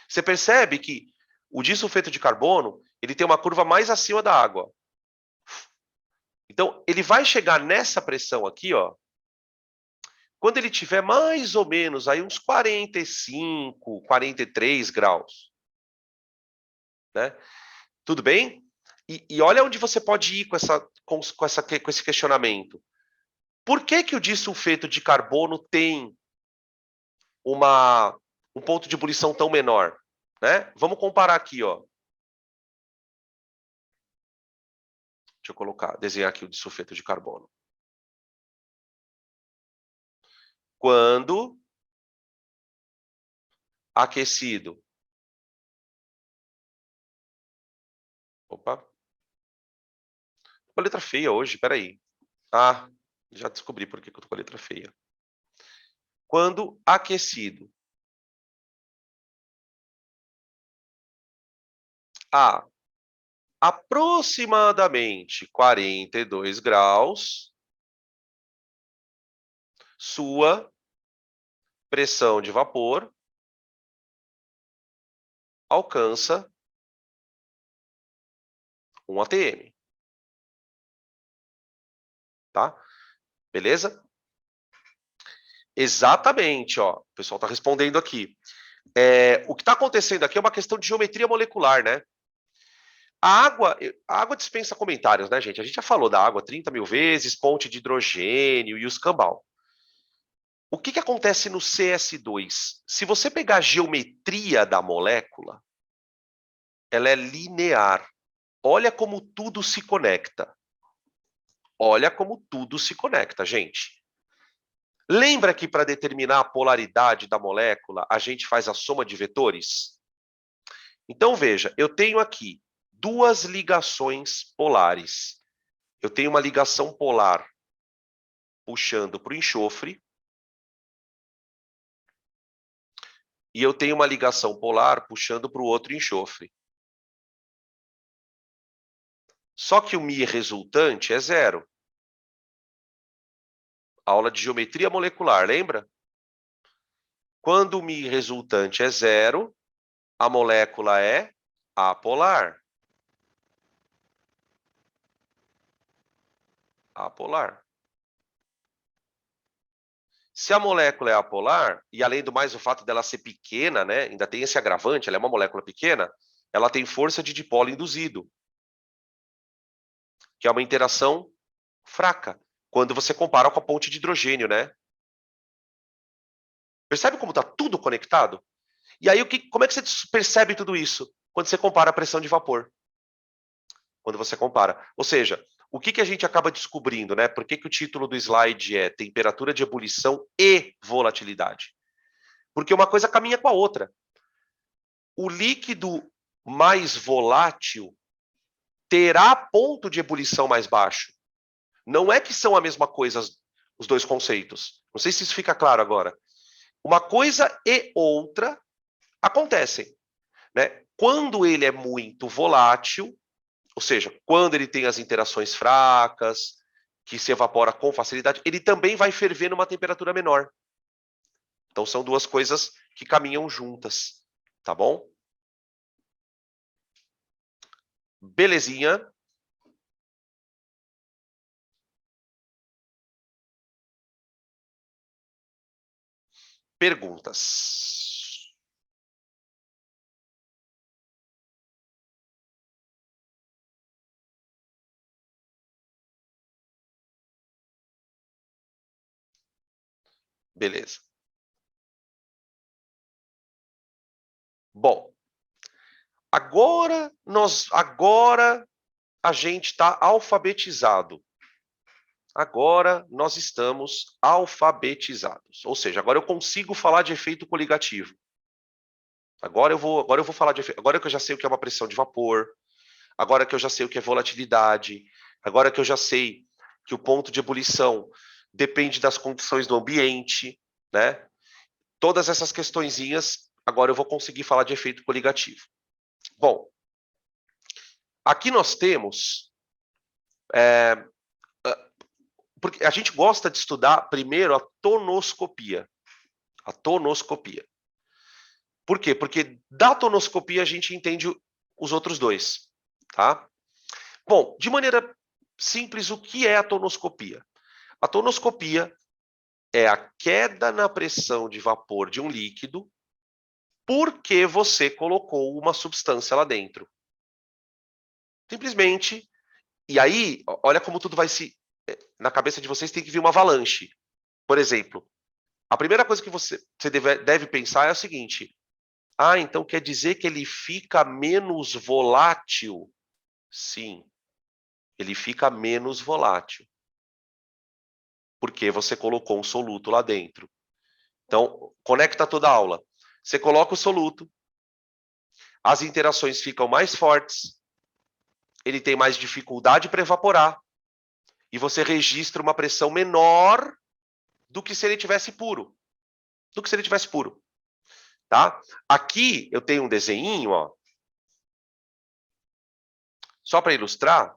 Você percebe que o disulfeto de carbono, ele tem uma curva mais acima da água. Então, ele vai chegar nessa pressão aqui, ó, Quando ele tiver mais ou menos aí uns 45, 43 graus, né? Tudo bem? E olha onde você pode ir com esse questionamento. Por que que o disulfeto de carbono tem um ponto de ebulição tão menor? Né? Vamos comparar aqui, ó. Deixa eu desenhar aqui o disulfeto de carbono. Quando aquecido. Opa. Tô com a letra feia hoje, peraí. Ah, já descobri por que eu tô com a letra feia. Quando aquecido a aproximadamente 42 graus, sua pressão de vapor alcança 1 atm. Tá? Beleza? Exatamente, ó. O pessoal está respondendo aqui. O que está acontecendo aqui é uma questão de geometria molecular, né? A água dispensa comentários, né, gente? A gente já falou da água 30 mil vezes, ponte de hidrogênio e os cambal. O que acontece no CS2? Se você pegar a geometria da molécula, ela é linear. Olha como tudo se conecta. Olha como tudo se conecta, gente. Lembra que para determinar a polaridade da molécula, a gente faz a soma de vetores? Então, veja, eu tenho aqui duas ligações polares. Eu tenho uma ligação polar puxando para o enxofre, e eu tenho uma ligação polar puxando para o outro enxofre. Só que o Mi resultante é zero. Aula de geometria molecular, lembra? Quando o Mi resultante é zero, a molécula é apolar. Apolar. Se a molécula é apolar, e além do mais o fato dela ser pequena, né, ainda tem esse agravante, ela é uma molécula pequena, ela tem força de dipolo induzido, que é uma interação fraca, quando você compara com a ponte de hidrogênio, né? Percebe como está tudo conectado? E aí, como é que você percebe tudo isso? Quando você compara a pressão de vapor. Quando você compara. Ou seja, o que a gente acaba descobrindo, né? Por que o título do slide é temperatura de ebulição e volatilidade? Porque uma coisa caminha com a outra. O líquido mais volátil terá ponto de ebulição mais baixo. Não é que são a mesma coisa os dois conceitos. Não sei se isso fica claro agora. Uma coisa e outra acontecem, né? Quando ele é muito volátil, ou seja, quando ele tem as interações fracas, que se evapora com facilidade, ele também vai ferver numa temperatura menor. Então, são duas coisas que caminham juntas, tá bom? Belezinha. Perguntas. Beleza. Bom, agora a gente está alfabetizado. Agora nós estamos alfabetizados. Ou seja, agora eu consigo falar de efeito coligativo. Agora eu vou falar de efeito. Agora que eu já sei o que é uma pressão de vapor, agora que eu já sei o que é volatilidade, agora que eu já sei que o ponto de ebulição depende das condições do ambiente, né? Todas essas questõezinhas, agora eu vou conseguir falar de efeito coligativo. Bom, aqui nós temos porque a gente gosta de estudar primeiro a tonoscopia. A tonoscopia. Por quê? Porque da tonoscopia a gente entende os outros dois, tá? Bom, de maneira simples, o que é a tonoscopia? A tonoscopia é a queda na pressão de vapor de um líquido porque você colocou uma substância lá dentro. Simplesmente. E aí, olha como tudo vai se... Na cabeça de vocês tem que vir uma avalanche. Por exemplo, a primeira coisa que você deve pensar é o seguinte: ah, então quer dizer que ele fica menos volátil? Sim, ele fica menos volátil. Porque você colocou um soluto lá dentro. Então, conecta toda a aula. Você coloca o soluto, as interações ficam mais fortes, ele tem mais dificuldade para evaporar, e você registra uma pressão menor do que se ele tivesse puro. Tá? Aqui eu tenho um desenho, ó, só para ilustrar,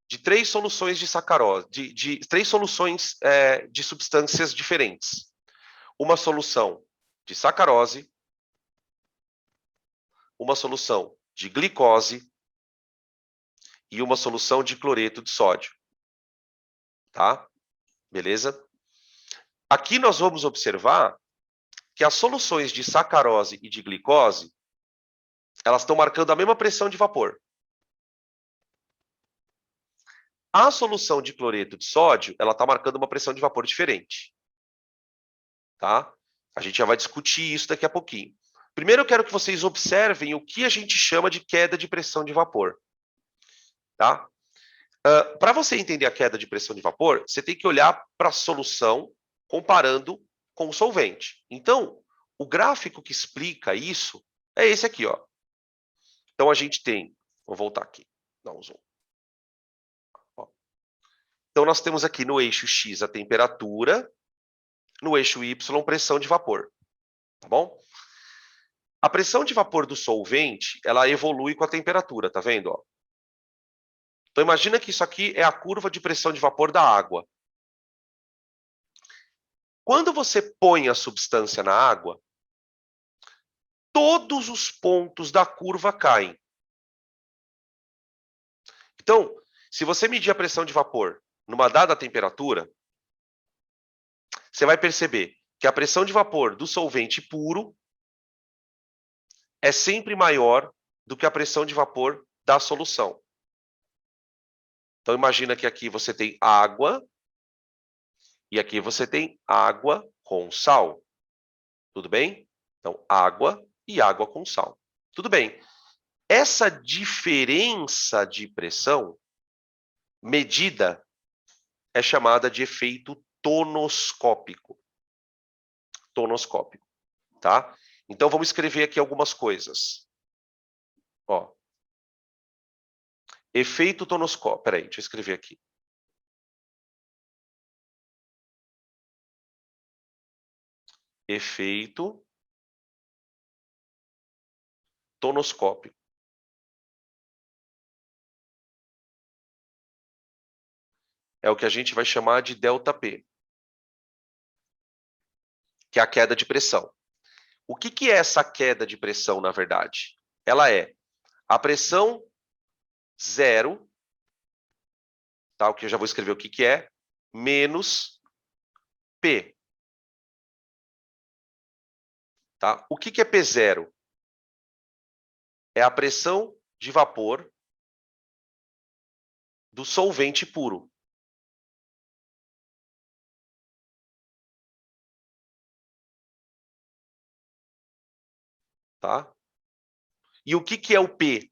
de 3 soluções de sacarose, de 3 soluções de substâncias diferentes. Uma solução de sacarose, uma solução de glicose e uma solução de cloreto de sódio. Tá? Beleza? Aqui nós vamos observar que as soluções de sacarose e de glicose, elas estão marcando a mesma pressão de vapor. A solução de cloreto de sódio, ela está marcando uma pressão de vapor diferente. Tá? A gente já vai discutir isso daqui a pouquinho. Primeiro eu quero que vocês observem o que a gente chama de queda de pressão de vapor. Tá? Para você entender a queda de pressão de vapor, você tem que olhar para a solução comparando com o solvente. Então, o gráfico que explica isso é esse aqui, ó. Então, a gente tem... Vou voltar aqui. Dá um zoom. Ó. Então, nós temos aqui no eixo X a temperatura, no eixo Y, pressão de vapor. Tá bom? A pressão de vapor do solvente, ela evolui com a temperatura, tá vendo? Ó? Então, imagina que isso aqui é a curva de pressão de vapor da água. Quando você põe a substância na água, todos os pontos da curva caem. Então, se você medir a pressão de vapor numa dada temperatura, você vai perceber que a pressão de vapor do solvente puro é sempre maior do que a pressão de vapor da solução. Então, imagina que aqui você tem água e aqui você tem água com sal. Tudo bem? Então, água e água com sal. Tudo bem. Essa diferença de pressão medida é chamada de efeito tonoscópico. Tonoscópico, tá? Então, vamos escrever aqui algumas coisas. Ó. Efeito tonoscópico. Peraí, deixa eu escrever aqui. Efeito tonoscópico. É o que a gente vai chamar de ΔP, que é a queda de pressão. O que é essa queda de pressão, na verdade? Ela é a pressão zero, tá? O que eu já vou escrever o que é, menos P. Tá? O que é P0? É a pressão de vapor do solvente puro. Tá? E o que é o P?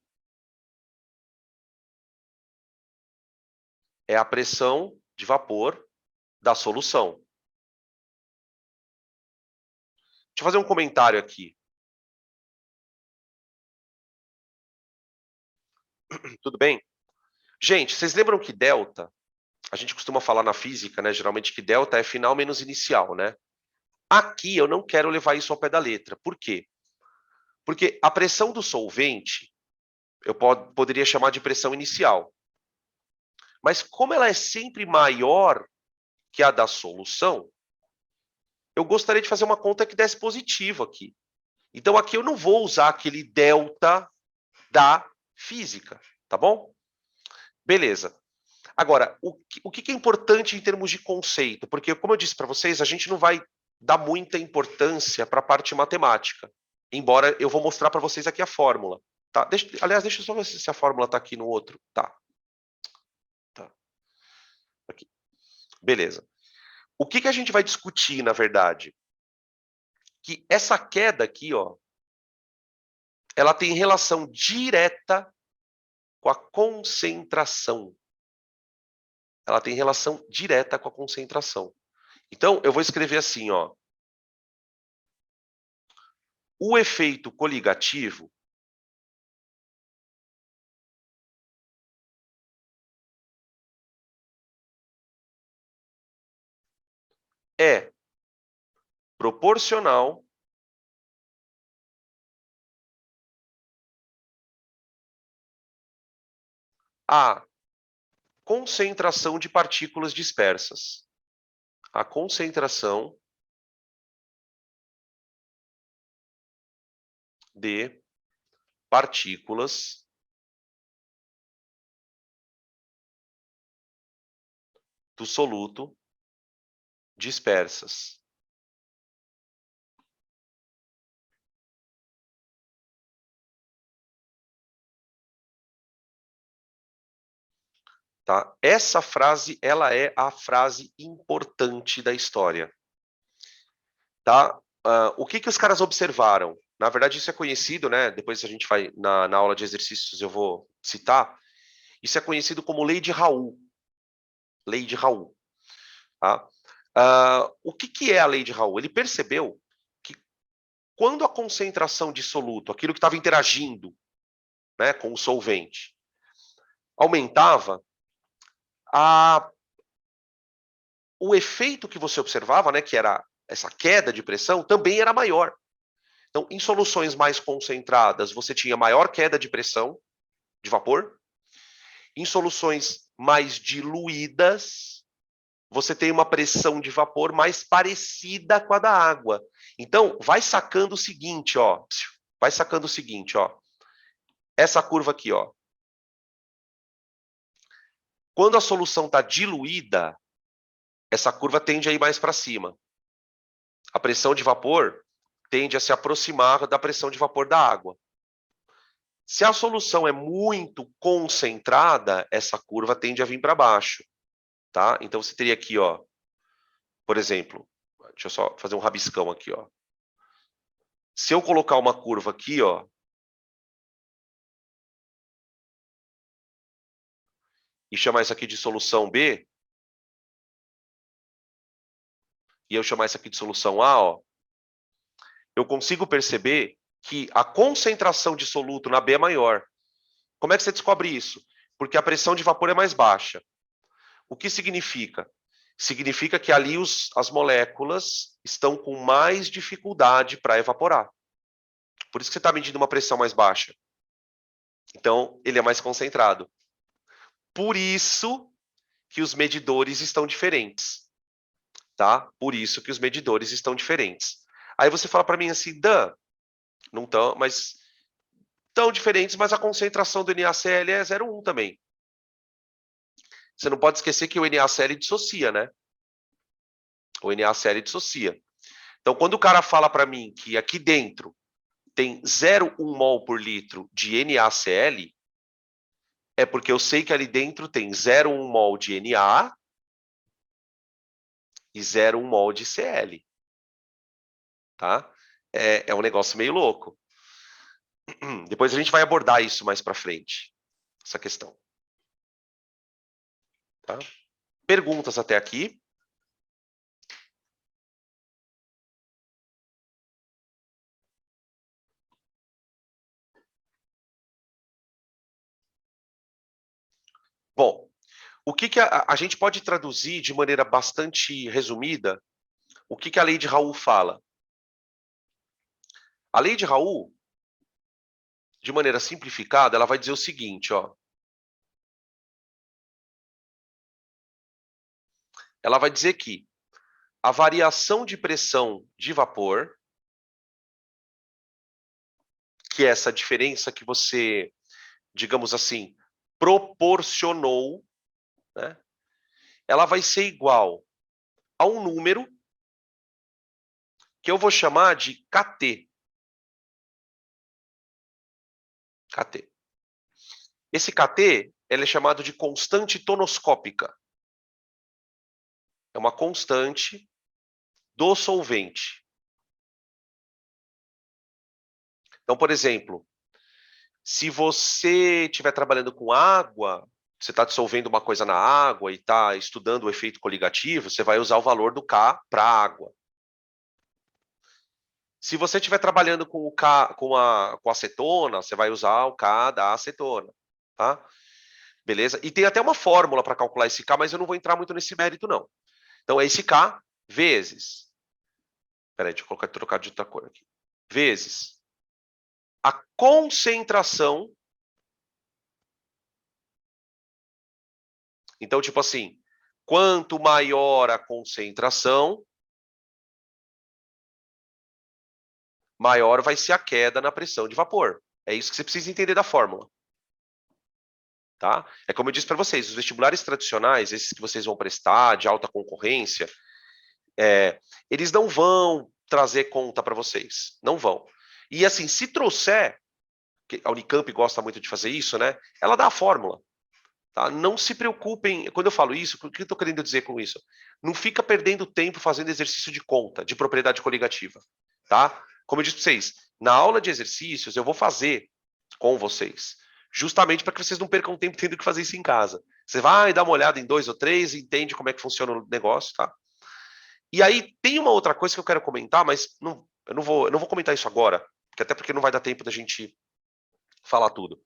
É a pressão de vapor da solução. Deixa eu fazer um comentário aqui. Tudo bem? Gente, vocês lembram que delta, a gente costuma falar na física, né, geralmente que delta é final menos inicial, né? Aqui eu não quero levar isso ao pé da letra. Por quê? Porque a pressão do solvente, eu poderia chamar de pressão inicial. Mas como ela é sempre maior que a da solução, eu gostaria de fazer uma conta que desse positivo aqui. Então, aqui eu não vou usar aquele delta da física, tá bom? Beleza. Agora, o que é importante em termos de conceito? Porque, como eu disse para vocês, a gente não vai dar muita importância para a parte matemática, embora eu vou mostrar para vocês aqui a fórmula. Tá? Aliás, deixa eu só ver se a fórmula está aqui no outro. Tá. Aqui. Beleza. O que a gente vai discutir, na verdade? Que essa queda aqui, ó, ela tem relação direta com a concentração. Ela tem relação direta com a concentração. Então, eu vou escrever assim, ó. O efeito coligativo é proporcional à concentração de partículas dispersas. A concentração de partículas do soluto dispersas. Tá? Essa frase, ela é a frase importante da história. Tá? O que os caras observaram? Na verdade, isso é conhecido, né? Depois a gente vai, na aula de exercícios, eu vou citar. Isso é conhecido como lei de Raoult. Lei de Raoult. Tá? O que é a lei de Raoult? Ele percebeu que quando a concentração de soluto, aquilo que estava interagindo, né, com o solvente, aumentava, o efeito que você observava, né, que era essa queda de pressão, também era maior. Então, em soluções mais concentradas, você tinha maior queda de pressão de vapor. Em soluções mais diluídas, você tem uma pressão de vapor mais parecida com a da água. Então, vai sacando o seguinte, ó. Vai sacando o seguinte, ó. Essa curva aqui, ó. Quando a solução está diluída, essa curva tende a ir mais para cima. A pressão de vapor tende a se aproximar da pressão de vapor da água. Se a solução é muito concentrada, essa curva tende a vir para baixo, tá? Então você teria aqui, ó, por exemplo, deixa eu só fazer um rabiscão aqui, ó. Se eu colocar uma curva aqui, ó, e chamar isso aqui de solução B, e eu chamar isso aqui de solução A, ó, eu consigo perceber que a concentração de soluto na B é maior. Como é que você descobre isso? Porque a pressão de vapor é mais baixa. O que significa? Significa que ali as moléculas estão com mais dificuldade para evaporar. Por isso que você está medindo uma pressão mais baixa. Então, ele é mais concentrado. Por isso que os medidores estão diferentes. Tá? Por isso que os medidores estão diferentes. Aí você fala para mim assim, Dan, não estão, mas tão diferentes, mas a concentração do NaCl é 0,1 também. Você não pode esquecer que o NaCl dissocia, né? O NaCl dissocia. Então, quando o cara fala para mim que aqui dentro tem 0,1 mol por litro de NaCl, é porque eu sei que ali dentro tem 0,1 mol de Na e 0,1 mol de Cl. Tá? É um negócio meio louco. Depois a gente vai abordar isso mais para frente, essa questão. Tá? Perguntas até aqui? Bom, o que a gente pode traduzir de maneira bastante resumida, o que a lei de Raoult fala? A lei de Raoult, de maneira simplificada, ela vai dizer o seguinte, ó. Ela vai dizer que a variação de pressão de vapor, que é essa diferença que você, digamos assim, proporcionou né? Ela vai ser igual a um número que eu vou chamar de KT. KT. Esse KT, ele é chamado de constante tonoscópica. É uma constante do solvente. Então, por exemplo, se você estiver trabalhando com água, você está dissolvendo uma coisa na água e está estudando o efeito coligativo, você vai usar o valor do K para água. Se você estiver trabalhando com o K, com acetona, você vai usar o K da acetona, tá? Beleza? E tem até uma fórmula para calcular esse K, mas eu não vou entrar muito nesse mérito, não. Então, é esse K vezes... Peraí, deixa eu trocar de outra cor aqui. Vezes a concentração. Então, tipo assim, quanto maior a concentração, maior vai ser a queda na pressão de vapor. É isso que você precisa entender da fórmula. Tá? É como eu disse para vocês, os vestibulares tradicionais, esses que vocês vão prestar, de alta concorrência, eles não vão trazer conta para vocês. Não vão. E assim, se trouxer, que a Unicamp gosta muito de fazer isso, né? Ela dá a fórmula. Tá? Não se preocupem, quando eu falo isso, o que eu estou querendo dizer com isso? Não fica perdendo tempo fazendo exercício de conta, de propriedade coligativa. Tá? Como eu disse para vocês, na aula de exercícios eu vou fazer com vocês, justamente para que vocês não percam tempo tendo que fazer isso em casa. Você vai dar uma olhada em 2 ou 3, entende como é que funciona o negócio, tá? E aí tem uma outra coisa que eu quero comentar, mas eu não vou comentar isso agora, até porque não vai dar tempo da gente falar tudo.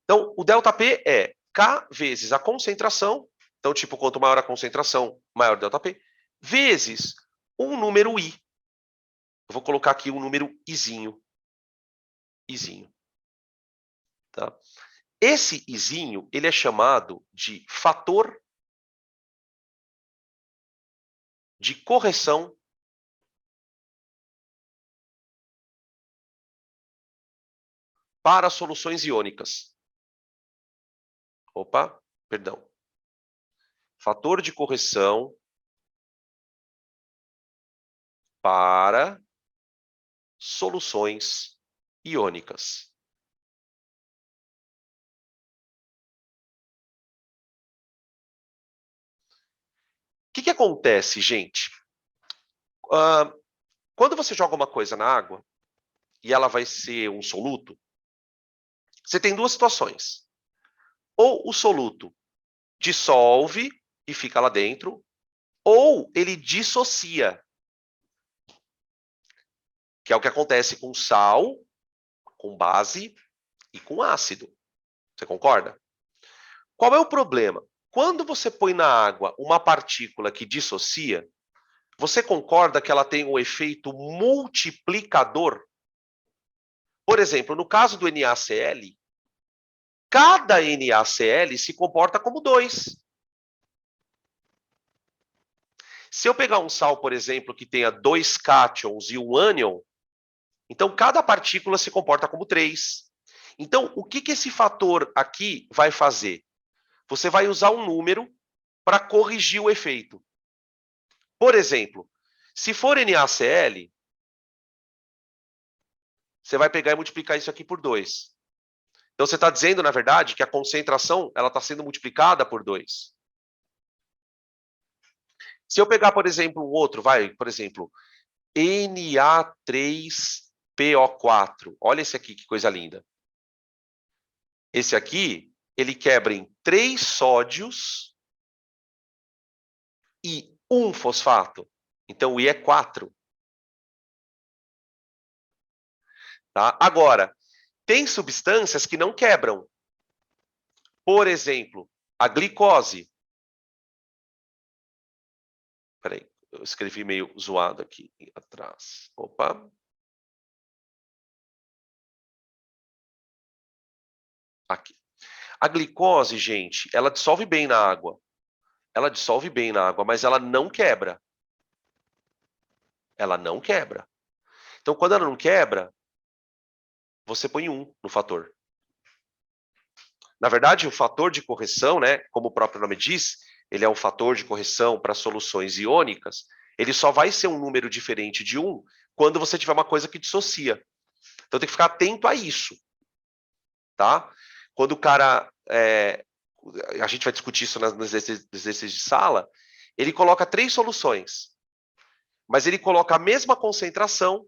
Então, o ΔP é K vezes a concentração, então, tipo, quanto maior a concentração, maior o ΔP, vezes um número I. Eu vou colocar aqui um número Izinho. Izinho. Tá? Esse Izinho, ele é chamado de fator de correção para soluções iônicas. Opa, perdão. Fator de correção para soluções iônicas. O que acontece, gente? Quando você joga uma coisa na água e ela vai ser um soluto, você tem duas situações. Ou o soluto dissolve e fica lá dentro, ou ele dissocia, que é o que acontece com sal, com base e com ácido. Você concorda? Qual é o problema? Quando você põe na água uma partícula que dissocia, você concorda que ela tem um efeito multiplicador? Por exemplo, no caso do NaCl, cada NaCl se comporta como 2. Se eu pegar um sal, por exemplo, que tenha 2 cátions e um ânion, então cada partícula se comporta como 3. Então, o que esse fator aqui vai fazer? Você vai usar um número para corrigir o efeito. Por exemplo, se for NaCl, você vai pegar e multiplicar isso aqui por 2. Então, você está dizendo, na verdade, que a concentração está sendo multiplicada por 2. Se eu pegar, por exemplo, um outro, por exemplo, Na3PO4. Olha esse aqui, que coisa linda. Esse aqui, ele quebra em 3 sódios e 1 fosfato. Então, o I é 4. Tá? Agora, tem substâncias que não quebram. Por exemplo, a glicose. Peraí, eu escrevi meio zoado aqui atrás. Opa. Aqui. A glicose, gente, ela dissolve bem na água. Ela dissolve bem na água, mas ela não quebra. Ela não quebra. Então, quando ela não quebra, você põe 1 no fator. Na verdade, o fator de correção, né, como o próprio nome diz, ele é um fator de correção para soluções iônicas, ele só vai ser um número diferente de 1 quando você tiver uma coisa que dissocia. Então tem que ficar atento a isso. Tá? Quando o cara... a gente vai discutir isso nos exercícios de sala, ele coloca 3 soluções, mas ele coloca a mesma concentração,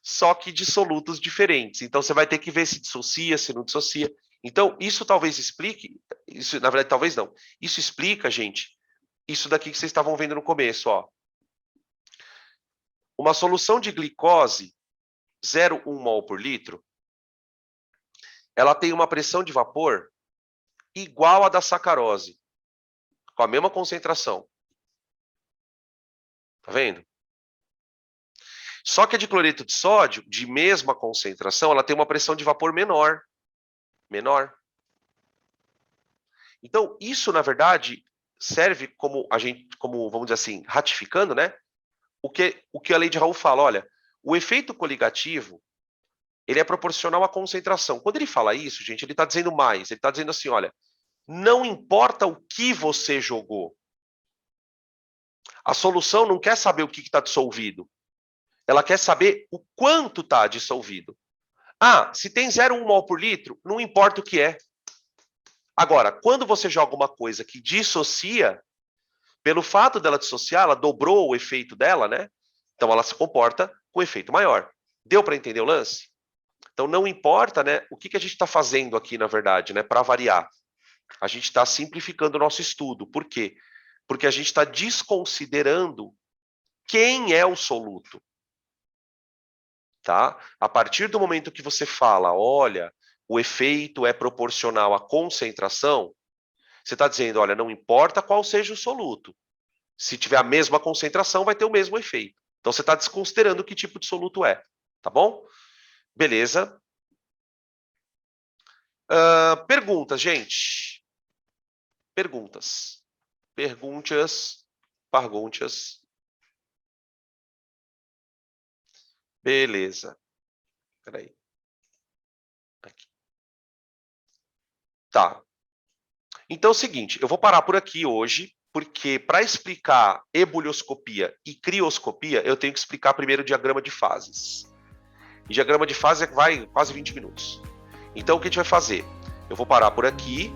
só que de solutos diferentes. Então você vai ter que ver se dissocia, se não dissocia. Então isso talvez explique, isso na verdade talvez não, isso explica, gente, isso daqui que vocês estavam vendo no começo, ó. Uma solução de glicose 0,1 mol por litro, ela tem uma pressão de vapor igual à da sacarose, com a mesma concentração. Tá vendo? Só que a de cloreto de sódio, de mesma concentração, ela tem uma pressão de vapor menor. Menor. Então, isso, na verdade, serve como, vamos dizer assim, ratificando, né? O que a lei de Raoult fala, olha, o efeito coligativo, ele é proporcional à concentração. Quando ele fala isso, gente, ele está dizendo mais. Ele está dizendo assim, olha, não importa o que você jogou. A solução não quer saber o que está dissolvido. Ela quer saber o quanto está dissolvido. Ah, se tem 0,1 mol por litro, não importa o que é. Agora, quando você joga uma coisa que dissocia, pelo fato dela dissociar, ela dobrou o efeito dela, né? Então ela se comporta com efeito maior. Deu para entender o lance? Então não importa, né, o que a gente está fazendo aqui, na verdade, né, para variar. A gente está simplificando o nosso estudo. Por quê? Porque a gente está desconsiderando quem é o soluto. Tá? A partir do momento que você fala, olha, o efeito é proporcional à concentração, você está dizendo, olha, não importa qual seja o soluto. Se tiver a mesma concentração, vai ter o mesmo efeito. Então você está desconsiderando que tipo de soluto é. Tá bom? Beleza. Perguntas, gente. Perguntas. Perguntas. Perguntas. Beleza. Peraí. Aqui. Tá. Então é o seguinte, eu vou parar por aqui hoje, porque para explicar ebullioscopia e crioscopia, eu tenho que explicar primeiro o diagrama de fases. E diagrama de fase vai quase 20 minutos. Então o que a gente vai fazer? Eu vou parar por aqui,